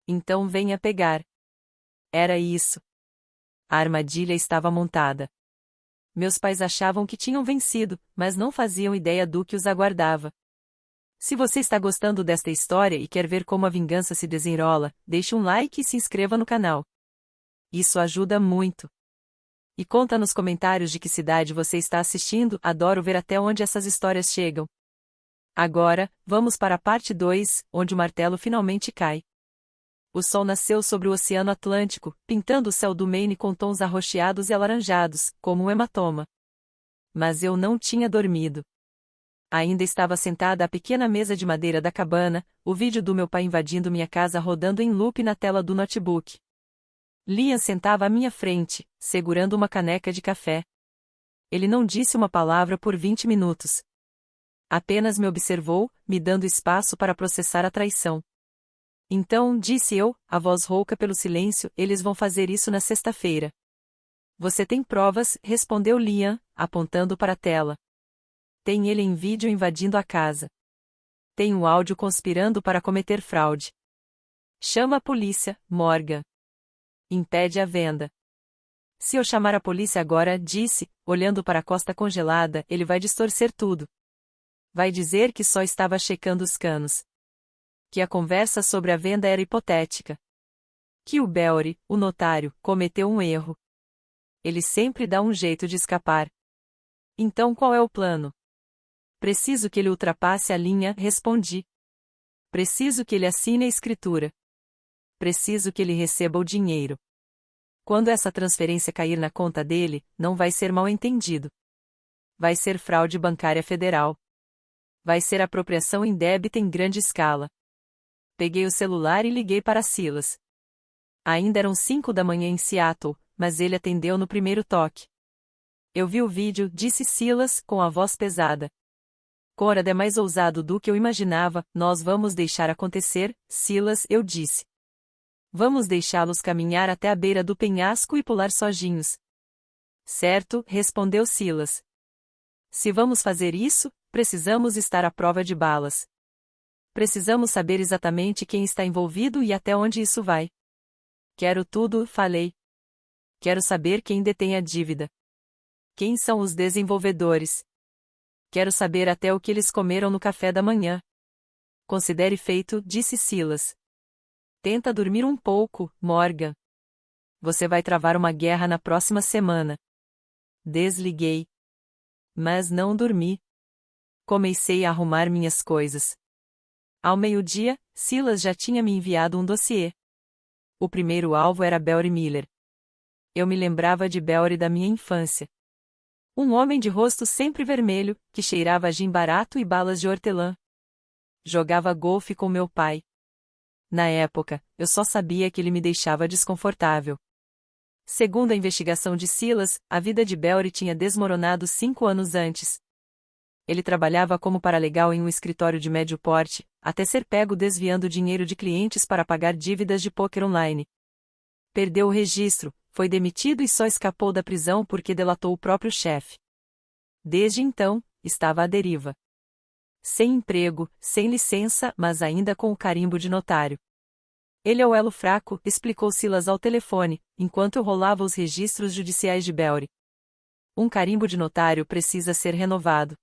Então venha pegar. Era isso. A armadilha estava montada. Meus pais achavam que tinham vencido, mas não faziam ideia do que os aguardava. Se você está gostando desta história e quer ver como a vingança se desenrola, deixe um like e se inscreva no canal. Isso ajuda muito. E conta nos comentários de que cidade você está assistindo, adoro ver até onde essas histórias chegam. Agora, vamos para a parte 2, onde o martelo finalmente cai. O sol nasceu sobre o Oceano Atlântico, pintando o céu do Maine com tons arroxeados e alaranjados, como um hematoma. Mas eu não tinha dormido. Ainda estava sentada à pequena mesa de madeira da cabana, o vídeo do meu pai invadindo minha casa rodando em loop na tela do notebook. Liam sentava à minha frente, segurando uma caneca de café. Ele não disse uma palavra por 20 minutos. Apenas me observou, me dando espaço para processar a traição. Então, disse eu, a voz rouca pelo silêncio, eles vão fazer isso na sexta-feira. Você tem provas, respondeu Liam, apontando para a tela. Tem ele em vídeo invadindo a casa. Tem um áudio conspirando para cometer fraude. Chama a polícia, Morgan. Impede a venda. Se eu chamar a polícia agora, disse, olhando para a costa congelada, ele vai distorcer tudo. Vai dizer que só estava checando os canos. Que a conversa sobre a venda era hipotética. Que o Beori, o notário, cometeu um erro. Ele sempre dá um jeito de escapar. Então qual é o plano? Preciso que ele ultrapasse a linha, respondi. Preciso que ele assine a escritura. Preciso que ele receba o dinheiro. Quando essa transferência cair na conta dele, não vai ser mal entendido. Vai ser fraude bancária federal. Vai ser apropriação indébita em grande escala. Peguei o celular e liguei para Silas. Ainda eram 5 da manhã em Seattle, mas ele atendeu no primeiro toque. Eu vi o vídeo, disse Silas, com a voz pesada. Conrad é mais ousado do que eu imaginava, nós vamos deixar acontecer, Silas, eu disse. Vamos deixá-los caminhar até a beira do penhasco e pular sozinhos. Certo, respondeu Silas. Se vamos fazer isso, precisamos estar à prova de balas. Precisamos saber exatamente quem está envolvido e até onde isso vai. Quero tudo, falei. Quero saber quem detém a dívida. Quem são os desenvolvedores? Quero saber até o que eles comeram no café da manhã. Considere feito, disse Silas. Tenta dormir um pouco, Morgan. Você vai travar uma guerra na próxima semana. Desliguei. Mas não dormi. Comecei a arrumar minhas coisas. Ao meio-dia, Silas já tinha me enviado um dossiê. O primeiro alvo era Beory Miller. Eu me lembrava de Beory da minha infância. Um homem de rosto sempre vermelho, que cheirava a gin barato e balas de hortelã. Jogava golfe com meu pai. Na época, eu só sabia que ele me deixava desconfortável. Segundo a investigação de Silas, a vida de Beory tinha desmoronado 5 anos antes. Ele trabalhava como paralegal em um escritório de médio porte, até ser pego desviando dinheiro de clientes para pagar dívidas de poker online. Perdeu o registro, foi demitido e só escapou da prisão porque delatou o próprio chefe. Desde então, estava à deriva. Sem emprego, sem licença, mas ainda com o carimbo de notário. Ele é o elo fraco, explicou Silas ao telefone, enquanto eu rolava os registros judiciais de Beory. Um carimbo de notário precisa ser renovado.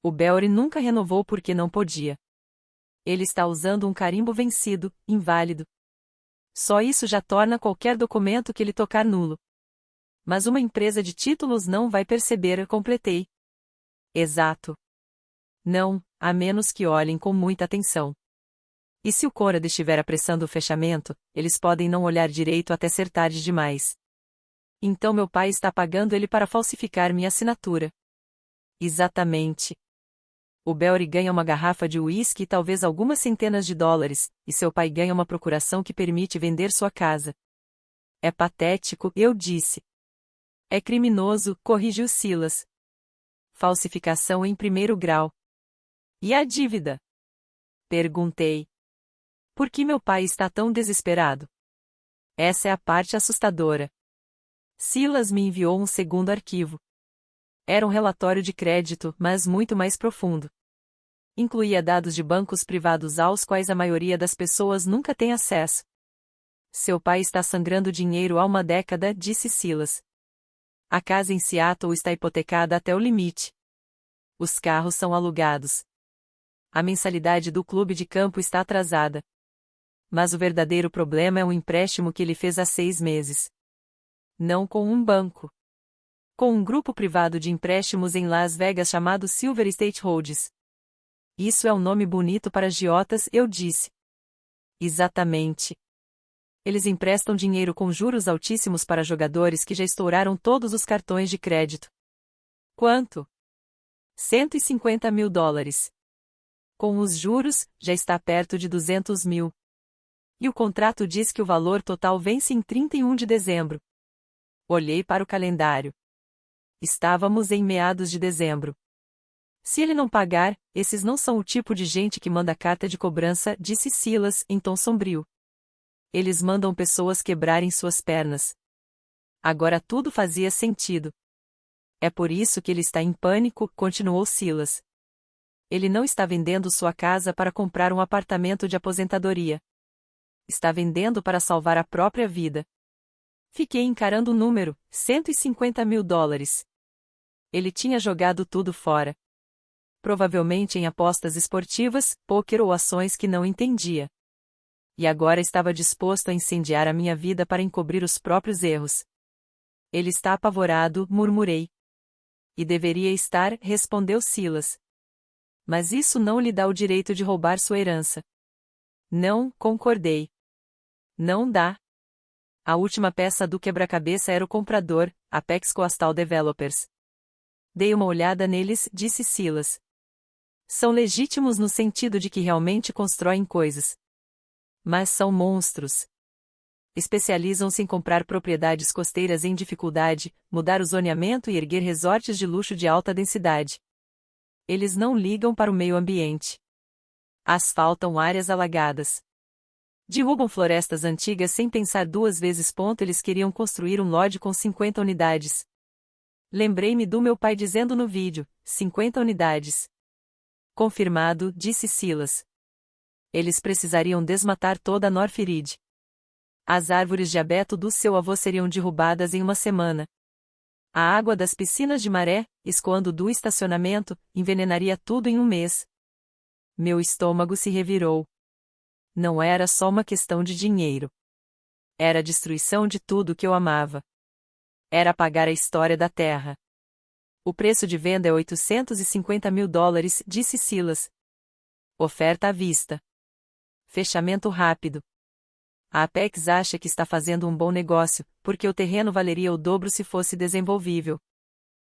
O Beory nunca renovou porque não podia. Ele está usando um carimbo vencido, inválido. Só isso já torna qualquer documento que ele tocar nulo. Mas uma empresa de títulos não vai perceber, completei. Exato. Não, a menos que olhem com muita atenção. E se o Conrad estiver apressando o fechamento, eles podem não olhar direito até ser tarde demais. Então meu pai está pagando ele para falsificar minha assinatura. Exatamente. O Beory ganha uma garrafa de uísque e talvez algumas centenas de dólares, e seu pai ganha uma procuração que permite vender sua casa. É patético, eu disse. É criminoso, corrigiu Silas. Falsificação em primeiro grau. E a dívida? Perguntei. Por que meu pai está tão desesperado? Essa é a parte assustadora. Silas me enviou um segundo arquivo. Era um relatório de crédito, mas muito mais profundo. Incluía dados de bancos privados aos quais a maioria das pessoas nunca tem acesso. Seu pai está sangrando dinheiro há uma década, disse Silas. A casa em Seattle está hipotecada até o limite. Os carros são alugados. A mensalidade do clube de campo está atrasada. Mas o verdadeiro problema é um empréstimo que ele fez há 6 meses. Não com um banco. Com um grupo privado de empréstimos em Las Vegas chamado Silver State Holdings. Isso é um nome bonito para agiotas, eu disse. Exatamente. Eles emprestam dinheiro com juros altíssimos para jogadores que já estouraram todos os cartões de crédito. Quanto? 150 mil dólares. Com os juros, já está perto de 200 mil. E o contrato diz que o valor total vence em 31 de dezembro. Olhei para o calendário. Estávamos em meados de dezembro. Se ele não pagar, esses não são o tipo de gente que manda carta de cobrança, disse Silas, em tom sombrio. Eles mandam pessoas quebrarem suas pernas. Agora tudo fazia sentido. É por isso que ele está em pânico, continuou Silas. Ele não está vendendo sua casa para comprar um apartamento de aposentadoria. Está vendendo para salvar a própria vida. Fiquei encarando o número, 150 mil dólares. Ele tinha jogado tudo fora. Provavelmente em apostas esportivas, pôquer ou ações que não entendia. E agora estava disposto a incendiar a minha vida para encobrir os próprios erros. Ele está apavorado, murmurei. E deveria estar, respondeu Silas. Mas isso não lhe dá o direito de roubar sua herança. Não, concordei. Não dá. A última peça do quebra-cabeça era o comprador, Apex Coastal Developers. Dei uma olhada neles, disse Silas. São legítimos no sentido de que realmente constroem coisas. Mas são monstros. Especializam-se em comprar propriedades costeiras em dificuldade, mudar o zoneamento e erguer resorts de luxo de alta densidade. Eles não ligam para o meio ambiente. Asfaltam áreas alagadas. Derrubam florestas antigas sem pensar 2 vezes. Eles queriam construir um lodge com 50 unidades. Lembrei-me do meu pai dizendo no vídeo, 50 unidades. Confirmado, disse Silas. Eles precisariam desmatar toda a Northridge. As árvores de abeto do seu avô seriam derrubadas em uma semana. A água das piscinas de maré, escoando do estacionamento, envenenaria tudo em um mês. Meu estômago se revirou. Não era só uma questão de dinheiro. Era a destruição de tudo que eu amava. Era apagar a história da Terra. O preço de venda é $850 mil, disse Silas. Oferta à vista. Fechamento rápido. A Apex acha que está fazendo um bom negócio, porque o terreno valeria o dobro se fosse desenvolvível.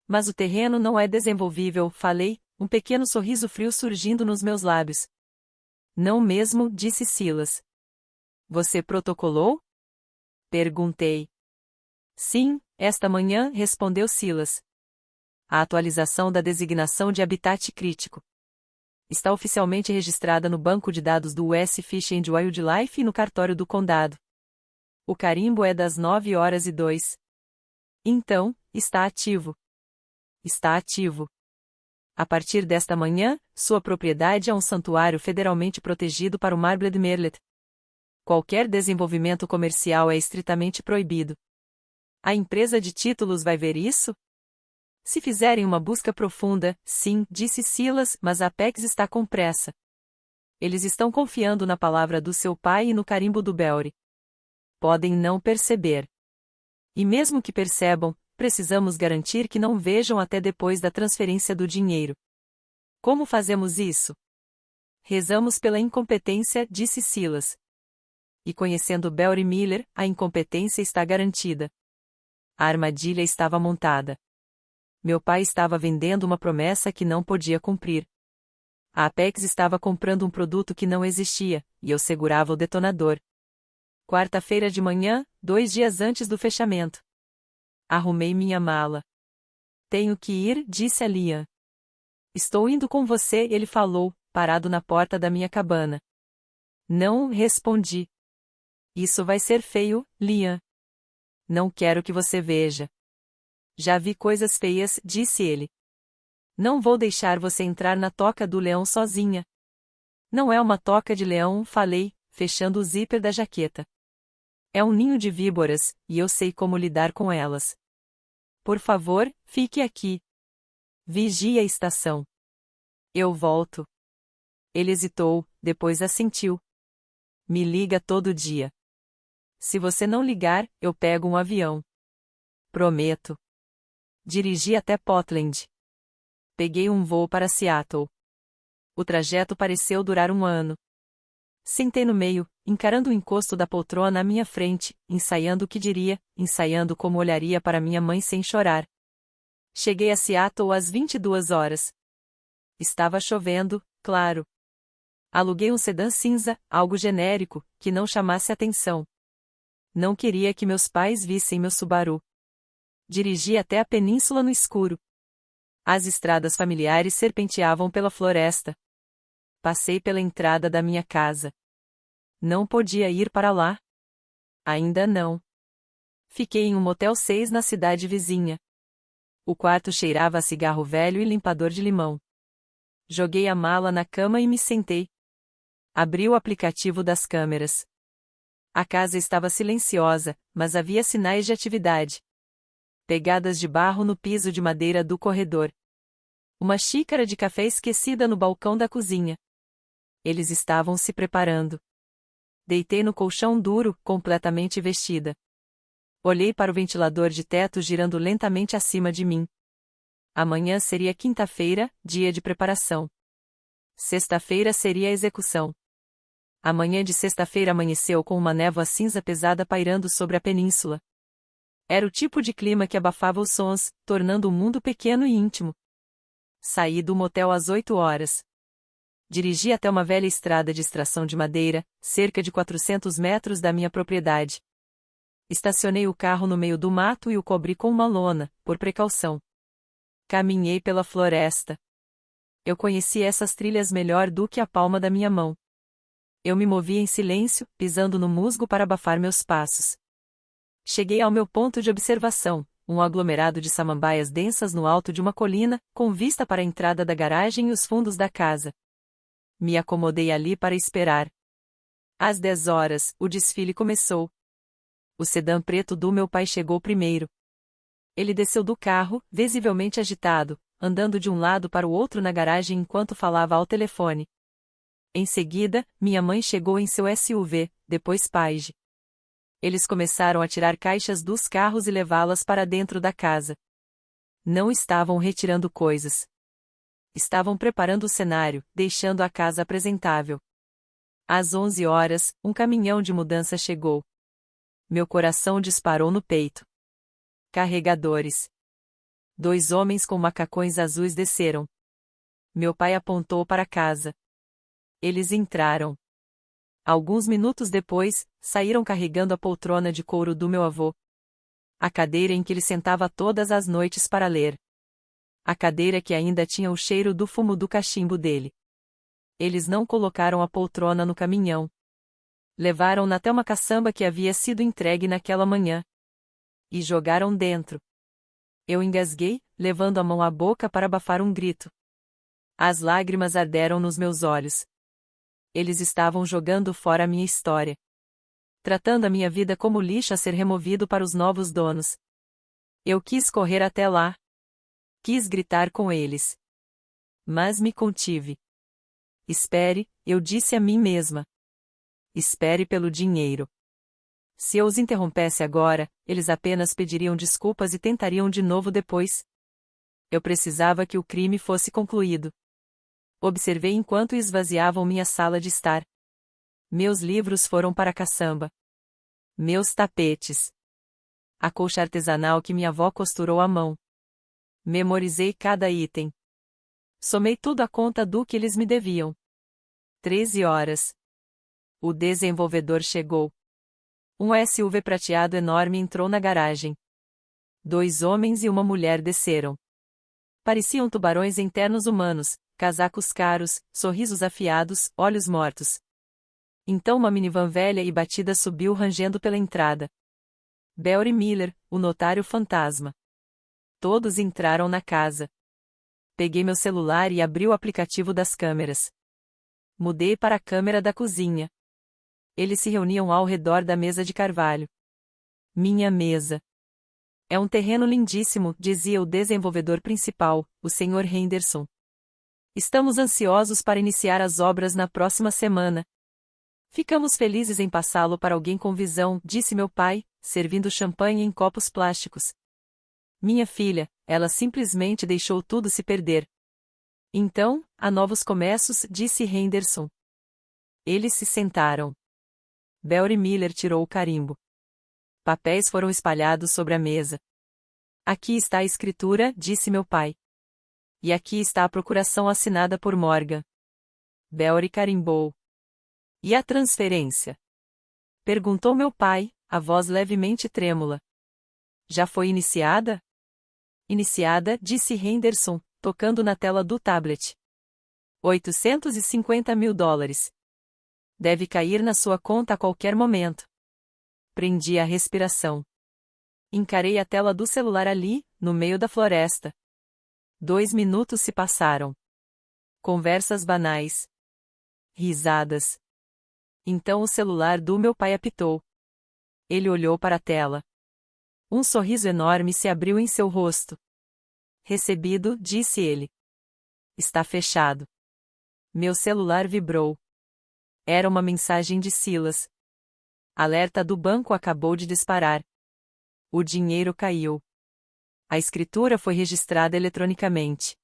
Mas o terreno não é desenvolvível, falei, um pequeno sorriso frio surgindo nos meus lábios. Não mesmo, disse Silas. Você protocolou? Perguntei. Sim, esta manhã, respondeu Silas. A atualização da designação de habitat crítico está oficialmente registrada no banco de dados do US Fish and Wildlife e no cartório do condado. O carimbo é das 9h02. Então, está ativo. Está ativo. A partir desta manhã, sua propriedade é um santuário federalmente protegido para o Marblehead Merlet. Qualquer desenvolvimento comercial é estritamente proibido. A empresa de títulos vai ver isso? Se fizerem uma busca profunda, sim, disse Silas, mas a Apex está com pressa. Eles estão confiando na palavra do seu pai e no carimbo do Belry. Podem não perceber. E mesmo que percebam, precisamos garantir que não vejam até depois da transferência do dinheiro. Como fazemos isso? Rezamos pela incompetência, disse Silas. E conhecendo Belry Miller, a incompetência está garantida. A armadilha estava montada. Meu pai estava vendendo uma promessa que não podia cumprir. A Apex estava comprando um produto que não existia, e eu segurava o detonador. Quarta-feira de manhã, 2 dias antes do fechamento. Arrumei minha mala. Tenho que ir, disse a Liam. Estou indo com você, ele falou, parado na porta da minha cabana. Não, respondi. Isso vai ser feio, Liam. Não quero que você veja. Já vi coisas feias, disse ele. Não vou deixar você entrar na toca do leão sozinha. Não é uma toca de leão, falei, fechando o zíper da jaqueta. É um ninho de víboras, e eu sei como lidar com elas. Por favor, fique aqui. Vigie a estação. Eu volto. Ele hesitou, depois assentiu. Me liga todo dia. Se você não ligar, eu pego um avião. Prometo. Dirigi até Portland. Peguei um voo para Seattle. O trajeto pareceu durar um ano. Sentei no meio, encarando o encosto da poltrona à minha frente, ensaiando o que diria, ensaiando como olharia para minha mãe sem chorar. Cheguei a Seattle às 22h. Estava chovendo, claro. Aluguei um sedã cinza, algo genérico, que não chamasse atenção. Não queria que meus pais vissem meu Subaru. Dirigi até a península no escuro. As estradas familiares serpenteavam pela floresta. Passei pela entrada da minha casa. Não podia ir para lá. Ainda não. Fiquei em um motel 6 na cidade vizinha. O quarto cheirava a cigarro velho e limpador de limão. Joguei a mala na cama e me sentei. Abri o aplicativo das câmeras. A casa estava silenciosa, mas havia sinais de atividade. Pegadas de barro no piso de madeira do corredor. Uma xícara de café esquecida no balcão da cozinha. Eles estavam se preparando. Deitei no colchão duro, completamente vestida. Olhei para o ventilador de teto girando lentamente acima de mim. Amanhã seria quinta-feira, dia de preparação. Sexta-feira seria a execução. A manhã de sexta-feira amanheceu com uma névoa cinza pesada pairando sobre a península. Era o tipo de clima que abafava os sons, tornando o mundo pequeno e íntimo. Saí do motel às 8h. Dirigi até uma velha estrada de extração de madeira, cerca de 400 metros da minha propriedade. Estacionei o carro no meio do mato e o cobri com uma lona, por precaução. Caminhei pela floresta. Eu conhecia essas trilhas melhor do que a palma da minha mão. Eu me movia em silêncio, pisando no musgo para abafar meus passos. Cheguei ao meu ponto de observação, um aglomerado de samambaias densas no alto de uma colina, com vista para a entrada da garagem e os fundos da casa. Me acomodei ali para esperar. Às 10h, o desfile começou. O sedã preto do meu pai chegou primeiro. Ele desceu do carro, visivelmente agitado, andando de um lado para o outro na garagem enquanto falava ao telefone. Em seguida, minha mãe chegou em seu SUV, depois Paige. Eles começaram a tirar caixas dos carros e levá-las para dentro da casa. Não estavam retirando coisas. Estavam preparando o cenário, deixando a casa apresentável. Às 11 horas, um caminhão de mudança chegou. Meu coração disparou no peito. Carregadores. 2 homens com macacões azuis desceram. Meu pai apontou para a casa. Eles entraram. Alguns minutos depois, saíram carregando a poltrona de couro do meu avô. A cadeira em que ele sentava todas as noites para ler. A cadeira que ainda tinha o cheiro do fumo do cachimbo dele. Eles não colocaram a poltrona no caminhão. Levaram-na até uma caçamba que havia sido entregue naquela manhã. E jogaram dentro. Eu engasguei, levando a mão à boca para abafar um grito. As lágrimas arderam nos meus olhos. Eles estavam jogando fora a minha história. Tratando a minha vida como lixo a ser removido para os novos donos. Eu quis correr até lá. Quis gritar com eles. Mas me contive. Espere, eu disse a mim mesma. Espere pelo dinheiro. Se eu os interrompesse agora, eles apenas pediriam desculpas e tentariam de novo depois. Eu precisava que o crime fosse concluído. Observei enquanto esvaziavam minha sala de estar. Meus livros foram para a caçamba. Meus tapetes. A colcha artesanal que minha avó costurou à mão. Memorizei cada item. Somei tudo à conta do que eles me deviam. 13 horas. O desenvolvedor chegou. Um SUV prateado enorme entrou na garagem. 2 homens e uma mulher desceram. Pareciam tubarões internos humanos, casacos caros, sorrisos afiados, olhos mortos. Então uma minivan velha e batida subiu rangendo pela entrada. Beori Miller, o notário fantasma. Todos entraram na casa. Peguei meu celular e abri o aplicativo das câmeras. Mudei para a câmera da cozinha. Eles se reuniam ao redor da mesa de carvalho. Minha mesa. É um terreno lindíssimo, dizia o desenvolvedor principal, o Sr. Henderson. Estamos ansiosos para iniciar as obras na próxima semana. Ficamos felizes em passá-lo para alguém com visão, disse meu pai, servindo champanhe em copos plásticos. Minha filha, ela simplesmente deixou tudo se perder. Então, há novos começos, disse Henderson. Eles se sentaram. Beori Miller tirou o carimbo. Papéis foram espalhados sobre a mesa. Aqui está a escritura, disse meu pai. E aqui está a procuração assinada por Morgan. Beori carimbou. E a transferência? Perguntou meu pai, a voz levemente trêmula. Já foi iniciada? Iniciada, disse Henderson, tocando na tela do tablet. $850.000. Deve cair na sua conta a qualquer momento. Prendi a respiração. Encarei a tela do celular ali, no meio da floresta. 2 minutos se passaram. Conversas banais. Risadas. Então o celular do meu pai apitou. Ele olhou para a tela. Um sorriso enorme se abriu em seu rosto. Recebido, disse ele. Está fechado. Meu celular vibrou. Era uma mensagem de Silas. Alerta do banco acabou de disparar. O dinheiro caiu. A escritura foi registrada eletronicamente.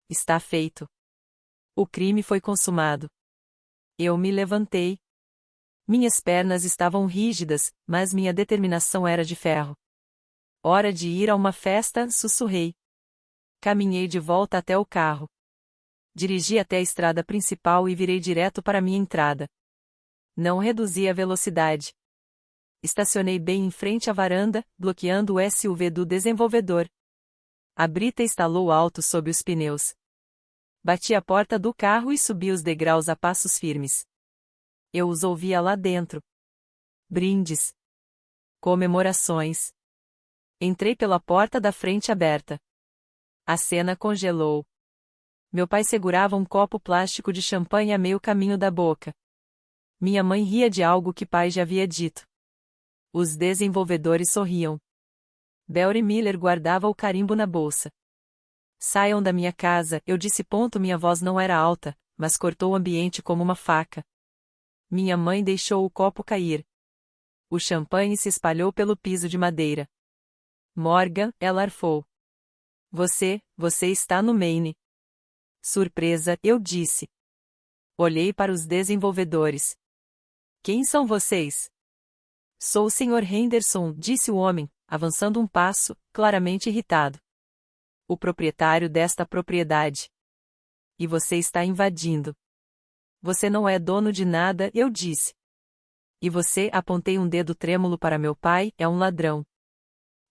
Está feito. O crime foi consumado. Eu me levantei. Minhas pernas estavam rígidas, mas minha determinação era de ferro. Hora de ir a uma festa, sussurrei. Caminhei de volta até o carro. Dirigi até a estrada principal e virei direto para minha entrada. Não reduzi a velocidade. Estacionei bem em frente à varanda, bloqueando o SUV do desenvolvedor. A brita estalou alto sob os pneus. Bati a porta do carro e subi os degraus a passos firmes. Eu os ouvia lá dentro. Brindes. Comemorações. Entrei pela porta da frente aberta. A cena congelou. Meu pai segurava um copo plástico de champanhe a meio caminho da boca. Minha mãe ria de algo que pai já havia dito. Os desenvolvedores sorriam. Beori Miller guardava o carimbo na bolsa. Saiam da minha casa, eu disse. Minha voz não era alta, mas cortou o ambiente como uma faca. Minha mãe deixou o copo cair. O champanhe se espalhou pelo piso de madeira. Morgan, ela arfou. Você está no Maine. Surpresa, eu disse. Olhei para os desenvolvedores. Quem são vocês? Sou o Sr. Henderson, disse o homem, avançando um passo, claramente irritado. O proprietário desta propriedade. E você está invadindo. Você não é dono de nada, eu disse. E você, apontei um dedo trêmulo para meu pai, é um ladrão.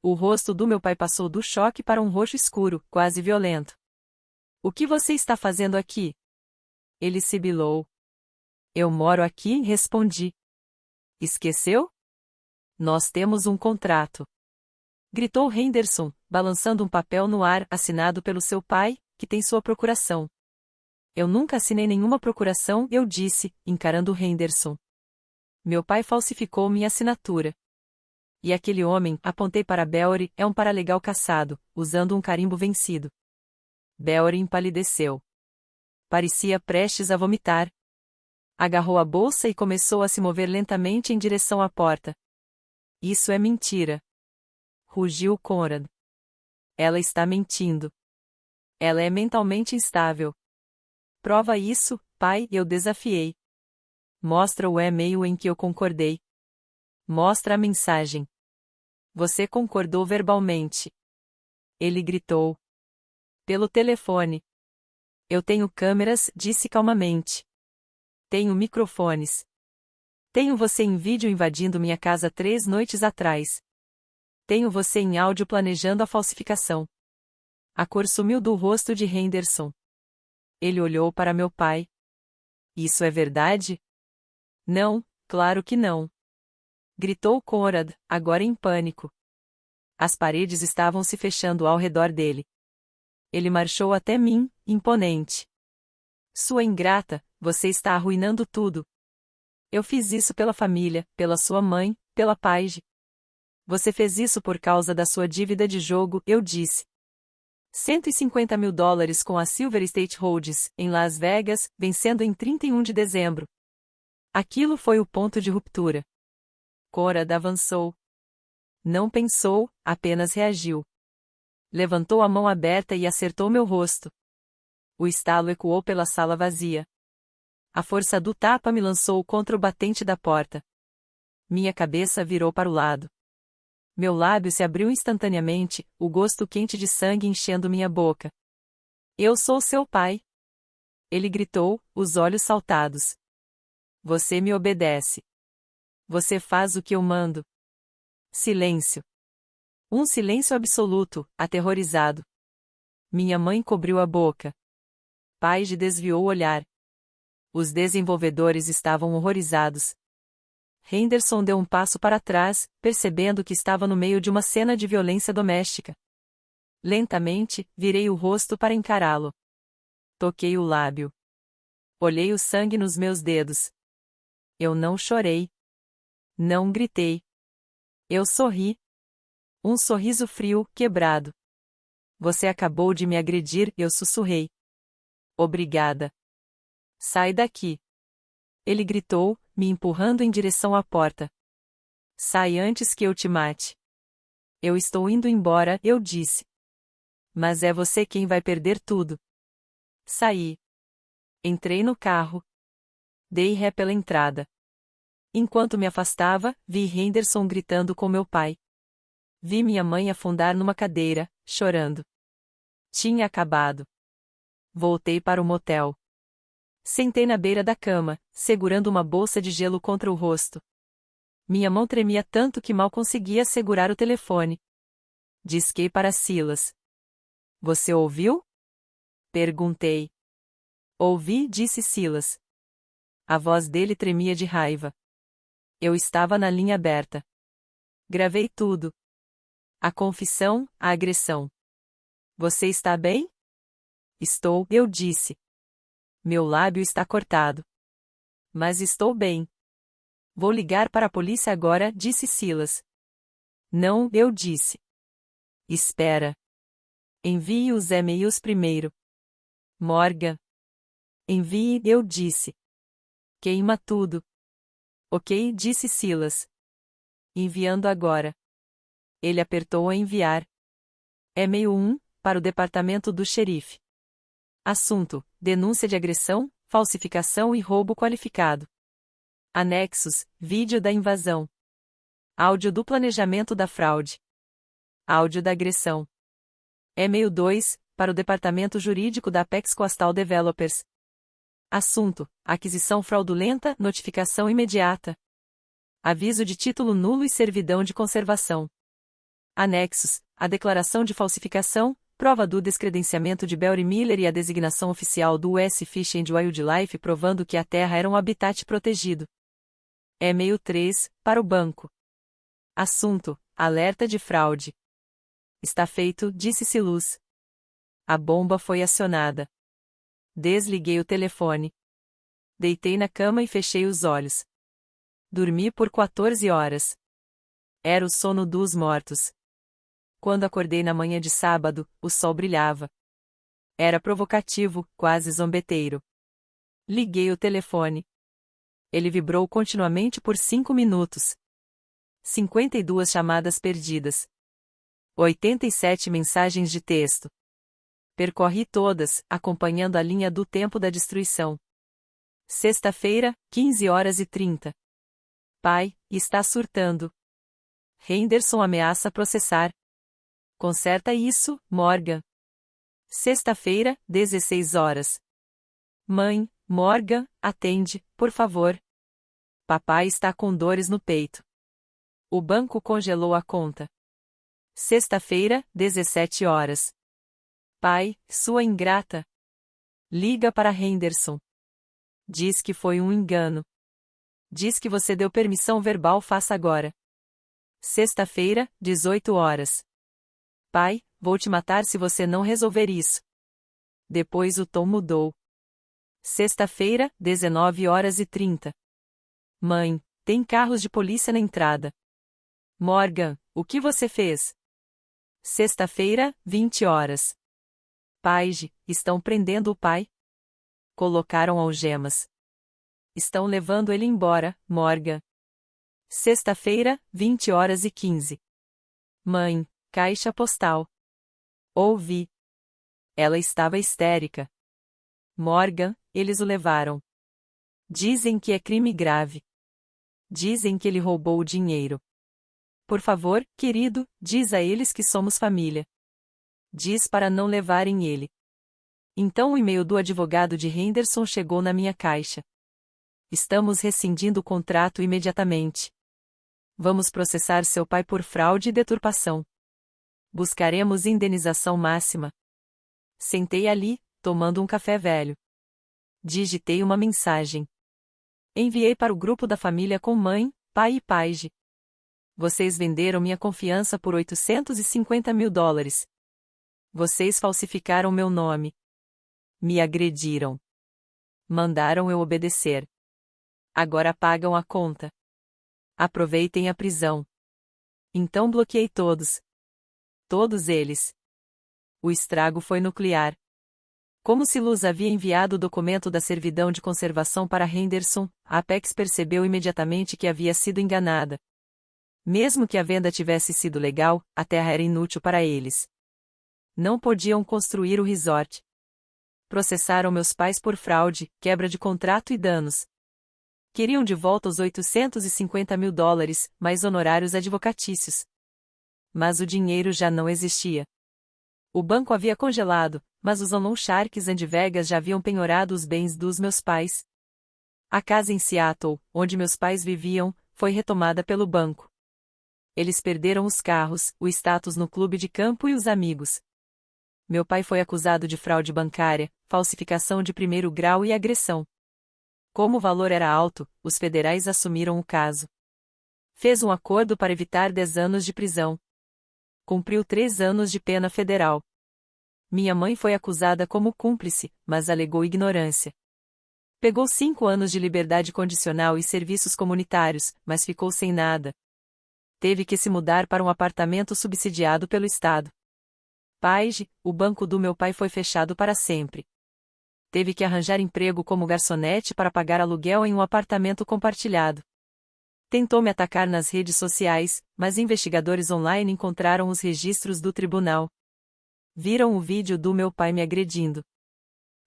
O rosto do meu pai passou do choque para um roxo escuro, quase violento. O que você está fazendo aqui? Ele sibilou. Eu moro aqui, respondi. Esqueceu? Nós temos um contrato. Gritou Henderson, balançando um papel no ar assinado pelo seu pai, que tem sua procuração. Eu nunca assinei nenhuma procuração, eu disse, encarando Henderson. Meu pai falsificou minha assinatura. E aquele homem, apontei para Beori, é um paralegal caçado, usando um carimbo vencido. Beori empalideceu. Parecia prestes a vomitar. Agarrou a bolsa e começou a se mover lentamente em direção à porta. Isso é mentira. Rugiu Conrad. Ela está mentindo. Ela é mentalmente instável. Prova isso, pai, eu desafiei. Mostra o e-mail em que eu concordei. Mostra a mensagem. Você concordou verbalmente. Ele gritou. Pelo telefone. Eu tenho câmeras, disse calmamente. Tenho microfones. Tenho você em vídeo invadindo minha casa 3 noites atrás. Tenho você em áudio planejando a falsificação. A cor sumiu do rosto de Henderson. Ele olhou para meu pai. Isso é verdade? Não, claro que não. Gritou Conrad, agora em pânico. As paredes estavam se fechando ao redor dele. Ele marchou até mim, imponente. Sua ingrata, você está arruinando tudo. Eu fiz isso pela família, pela sua mãe, pela Paige. Você fez isso por causa da sua dívida de jogo, eu disse. $150 mil com a Silver State Holdings, em Las Vegas, vencendo em 31 de dezembro. Aquilo foi o ponto de ruptura. Conrad avançou. Não pensou, apenas reagiu. Levantou a mão aberta e acertou meu rosto. O estalo ecoou pela sala vazia. A força do tapa me lançou contra o batente da porta. Minha cabeça virou para o lado. Meu lábio se abriu instantaneamente, o gosto quente de sangue enchendo minha boca. Eu sou seu pai. Ele gritou, os olhos saltados. Você me obedece. Você faz o que eu mando. Silêncio. Um silêncio absoluto, aterrorizado. Minha mãe cobriu a boca. Paige desviou o olhar. Os desenvolvedores estavam horrorizados. Henderson deu um passo para trás, percebendo que estava no meio de uma cena de violência doméstica. Lentamente, virei o rosto para encará-lo. Toquei o lábio. Olhei o sangue nos meus dedos. Eu não chorei. Não gritei. Eu sorri. Um sorriso frio, quebrado. Você acabou de me agredir, eu sussurrei. Obrigada. Sai daqui. Ele gritou, me empurrando em direção à porta. Sai antes que eu te mate. Eu estou indo embora, eu disse. Mas é você quem vai perder tudo. Saí. Entrei no carro. Dei ré pela entrada. Enquanto me afastava, vi Henderson gritando com meu pai. Vi minha mãe afundar numa cadeira, chorando. Tinha acabado. Voltei para o motel. Sentei na beira da cama, segurando uma bolsa de gelo contra o rosto. Minha mão tremia tanto que mal conseguia segurar o telefone. Disquei para Silas. Você ouviu? Perguntei. Ouvi, disse Silas. A voz dele tremia de raiva. Eu estava na linha aberta. Gravei tudo. A confissão, a agressão. Você está bem? Estou, eu disse. Meu lábio está cortado. Mas estou bem. Vou ligar para a polícia agora, disse Silas. Não, eu disse. Espera. Envie os e-mails primeiro. Morgan. Envie, eu disse. Queima tudo. Ok, disse Silas. Enviando agora. Ele apertou enviar. E-mail 1, para o departamento do xerife. Assunto: denúncia de agressão, falsificação e roubo qualificado. Anexos: vídeo da invasão. Áudio do planejamento da fraude. Áudio da agressão. E-mail 2, para o departamento jurídico da Apex Coastal Developers. Assunto: aquisição fraudulenta, notificação imediata. Aviso de título nulo e servidão de conservação. Anexos: a declaração de falsificação, prova do descredenciamento de Belry Miller e a designação oficial do US Fish and Wildlife provando que a terra era um habitat protegido. E-mail 3, para o banco. Assunto: alerta de fraude. Está feito, disse Silas. A bomba foi acionada. Desliguei o telefone. Deitei na cama e fechei os olhos. Dormi por 14 horas. Era o sono dos mortos. Quando acordei na manhã de sábado, o sol brilhava. Era provocativo, quase zombeteiro. Liguei o telefone. Ele vibrou continuamente por 5 minutos. 52 chamadas perdidas. 87 mensagens de texto. Percorri todas, acompanhando a linha do tempo da destruição. Sexta-feira, 15h30. Pai, está surtando. Henderson ameaça processar. Conserta isso, Morgan. Sexta-feira, 16h. Mãe, Morgan, atende, por favor. Papai está com dores no peito. O banco congelou a conta. Sexta-feira, 17h. Pai, sua ingrata. Liga para Henderson. Diz que foi um engano. Diz que você deu permissão verbal, faça agora. Sexta-feira, 18h. Pai, vou te matar se você não resolver isso. Depois o tom mudou. Sexta-feira, 19h30. Mãe, tem carros de polícia na entrada. Morgan, o que você fez? Sexta-feira, 20h. Paige, estão prendendo o pai? Colocaram algemas. Estão levando ele embora, Morgan. Sexta-feira, 20h15. Mãe, caixa postal. Ouvi. Ela estava histérica. Morgan, eles o levaram. Dizem que é crime grave. Dizem que ele roubou o dinheiro. Por favor, querido, diz a eles que somos família. Diz para não levarem ele. Então o e-mail do advogado de Henderson chegou na minha caixa. Estamos rescindindo o contrato imediatamente. Vamos processar seu pai por fraude e deturpação. Buscaremos indenização máxima. Sentei ali, tomando um café velho. Digitei uma mensagem. Enviei para o grupo da família com mãe, pai e paige. Vocês venderam minha confiança por $850 mil. Vocês falsificaram meu nome. Me agrediram. Mandaram eu obedecer. Agora pagam a conta. Aproveitem a prisão. Então bloqueei todos. Todos eles. O estrago foi nuclear. Como Silas havia enviado o documento da servidão de conservação para Henderson, a Apex percebeu imediatamente que havia sido enganada. Mesmo que a venda tivesse sido legal, a terra era inútil para eles. Não podiam construir o resort. Processaram meus pais por fraude, quebra de contrato e danos. Queriam de volta os $850 mil, mais honorários advocatícios. Mas o dinheiro já não existia. O banco havia congelado, mas os Loan Sharks and Vegas já haviam penhorado os bens dos meus pais. A casa em Seattle, onde meus pais viviam, foi retomada pelo banco. Eles perderam os carros, o status no clube de campo e os amigos. Meu pai foi acusado de fraude bancária, falsificação de primeiro grau e agressão. Como o valor era alto, os federais assumiram o caso. Fez um acordo para evitar 10 anos de prisão. Cumpriu 3 anos de pena federal. Minha mãe foi acusada como cúmplice, mas alegou ignorância. Pegou 5 anos de liberdade condicional e serviços comunitários, mas ficou sem nada. Teve que se mudar para um apartamento subsidiado pelo Estado. Paige, o banco do meu pai foi fechado para sempre. Teve que arranjar emprego como garçonete para pagar aluguel em um apartamento compartilhado. Tentou me atacar nas redes sociais, mas investigadores online encontraram os registros do tribunal. Viram o vídeo do meu pai me agredindo.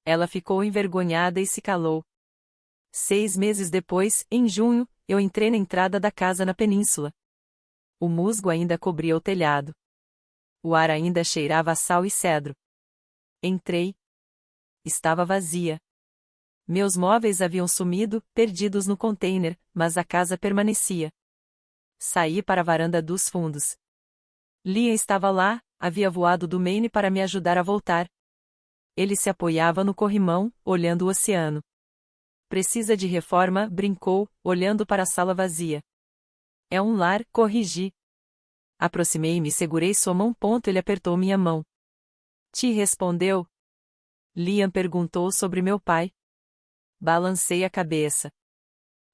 Ela ficou envergonhada e se calou. 6 meses depois, em junho, eu entrei na entrada da casa na península. O musgo ainda cobria o telhado. O ar ainda cheirava a sal e cedro. Entrei. Estava vazia. Meus móveis haviam sumido, perdidos no container, mas a casa permanecia. Saí para a varanda dos fundos. Liam estava lá, havia voado do Maine para me ajudar a voltar. Ele se apoiava no corrimão, olhando o oceano. Precisa de reforma, brincou, olhando para a sala vazia. É um lar, corrigi. Aproximei-me e segurei sua mão. Ele apertou minha mão. Te respondeu? Liam perguntou sobre meu pai. Balancei a cabeça.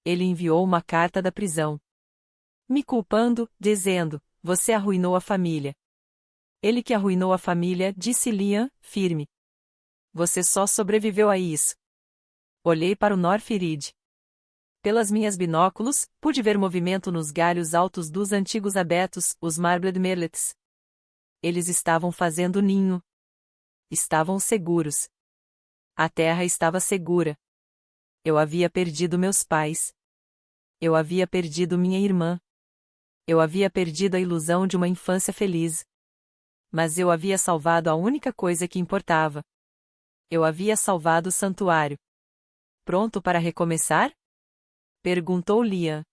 Ele enviou uma carta da prisão. Me culpando, dizendo, você arruinou a família. Ele que arruinou a família, disse Liam, firme. Você só sobreviveu a isso. Olhei para o North Ridge. Pelas minhas binóculos, pude ver movimento nos galhos altos dos antigos abetos, os marbled merlets. Eles estavam fazendo ninho. Estavam seguros. A terra estava segura. Eu havia perdido meus pais. Eu havia perdido minha irmã. Eu havia perdido a ilusão de uma infância feliz. Mas eu havia salvado a única coisa que importava. Eu havia salvado o santuário. Pronto para recomeçar? Perguntou Liam.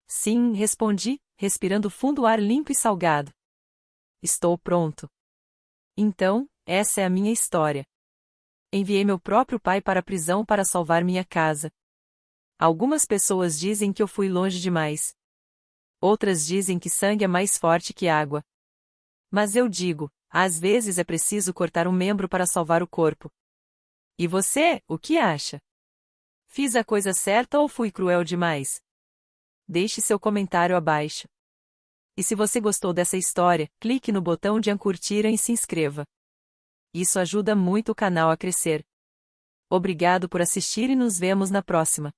Sim, respondi, respirando fundo o ar limpo e salgado. Estou pronto. Então, essa é a minha história. Enviei meu próprio pai para a prisão para salvar minha casa. Algumas pessoas dizem que eu fui longe demais. Outras dizem que sangue é mais forte que água. Mas eu digo, às vezes é preciso cortar um membro para salvar o corpo. E você, o que acha? Fiz a coisa certa ou fui cruel demais? Deixe seu comentário abaixo. E se você gostou dessa história, clique no botão de curtir e se inscreva. Isso ajuda muito o canal a crescer. Obrigado por assistir e nos vemos na próxima.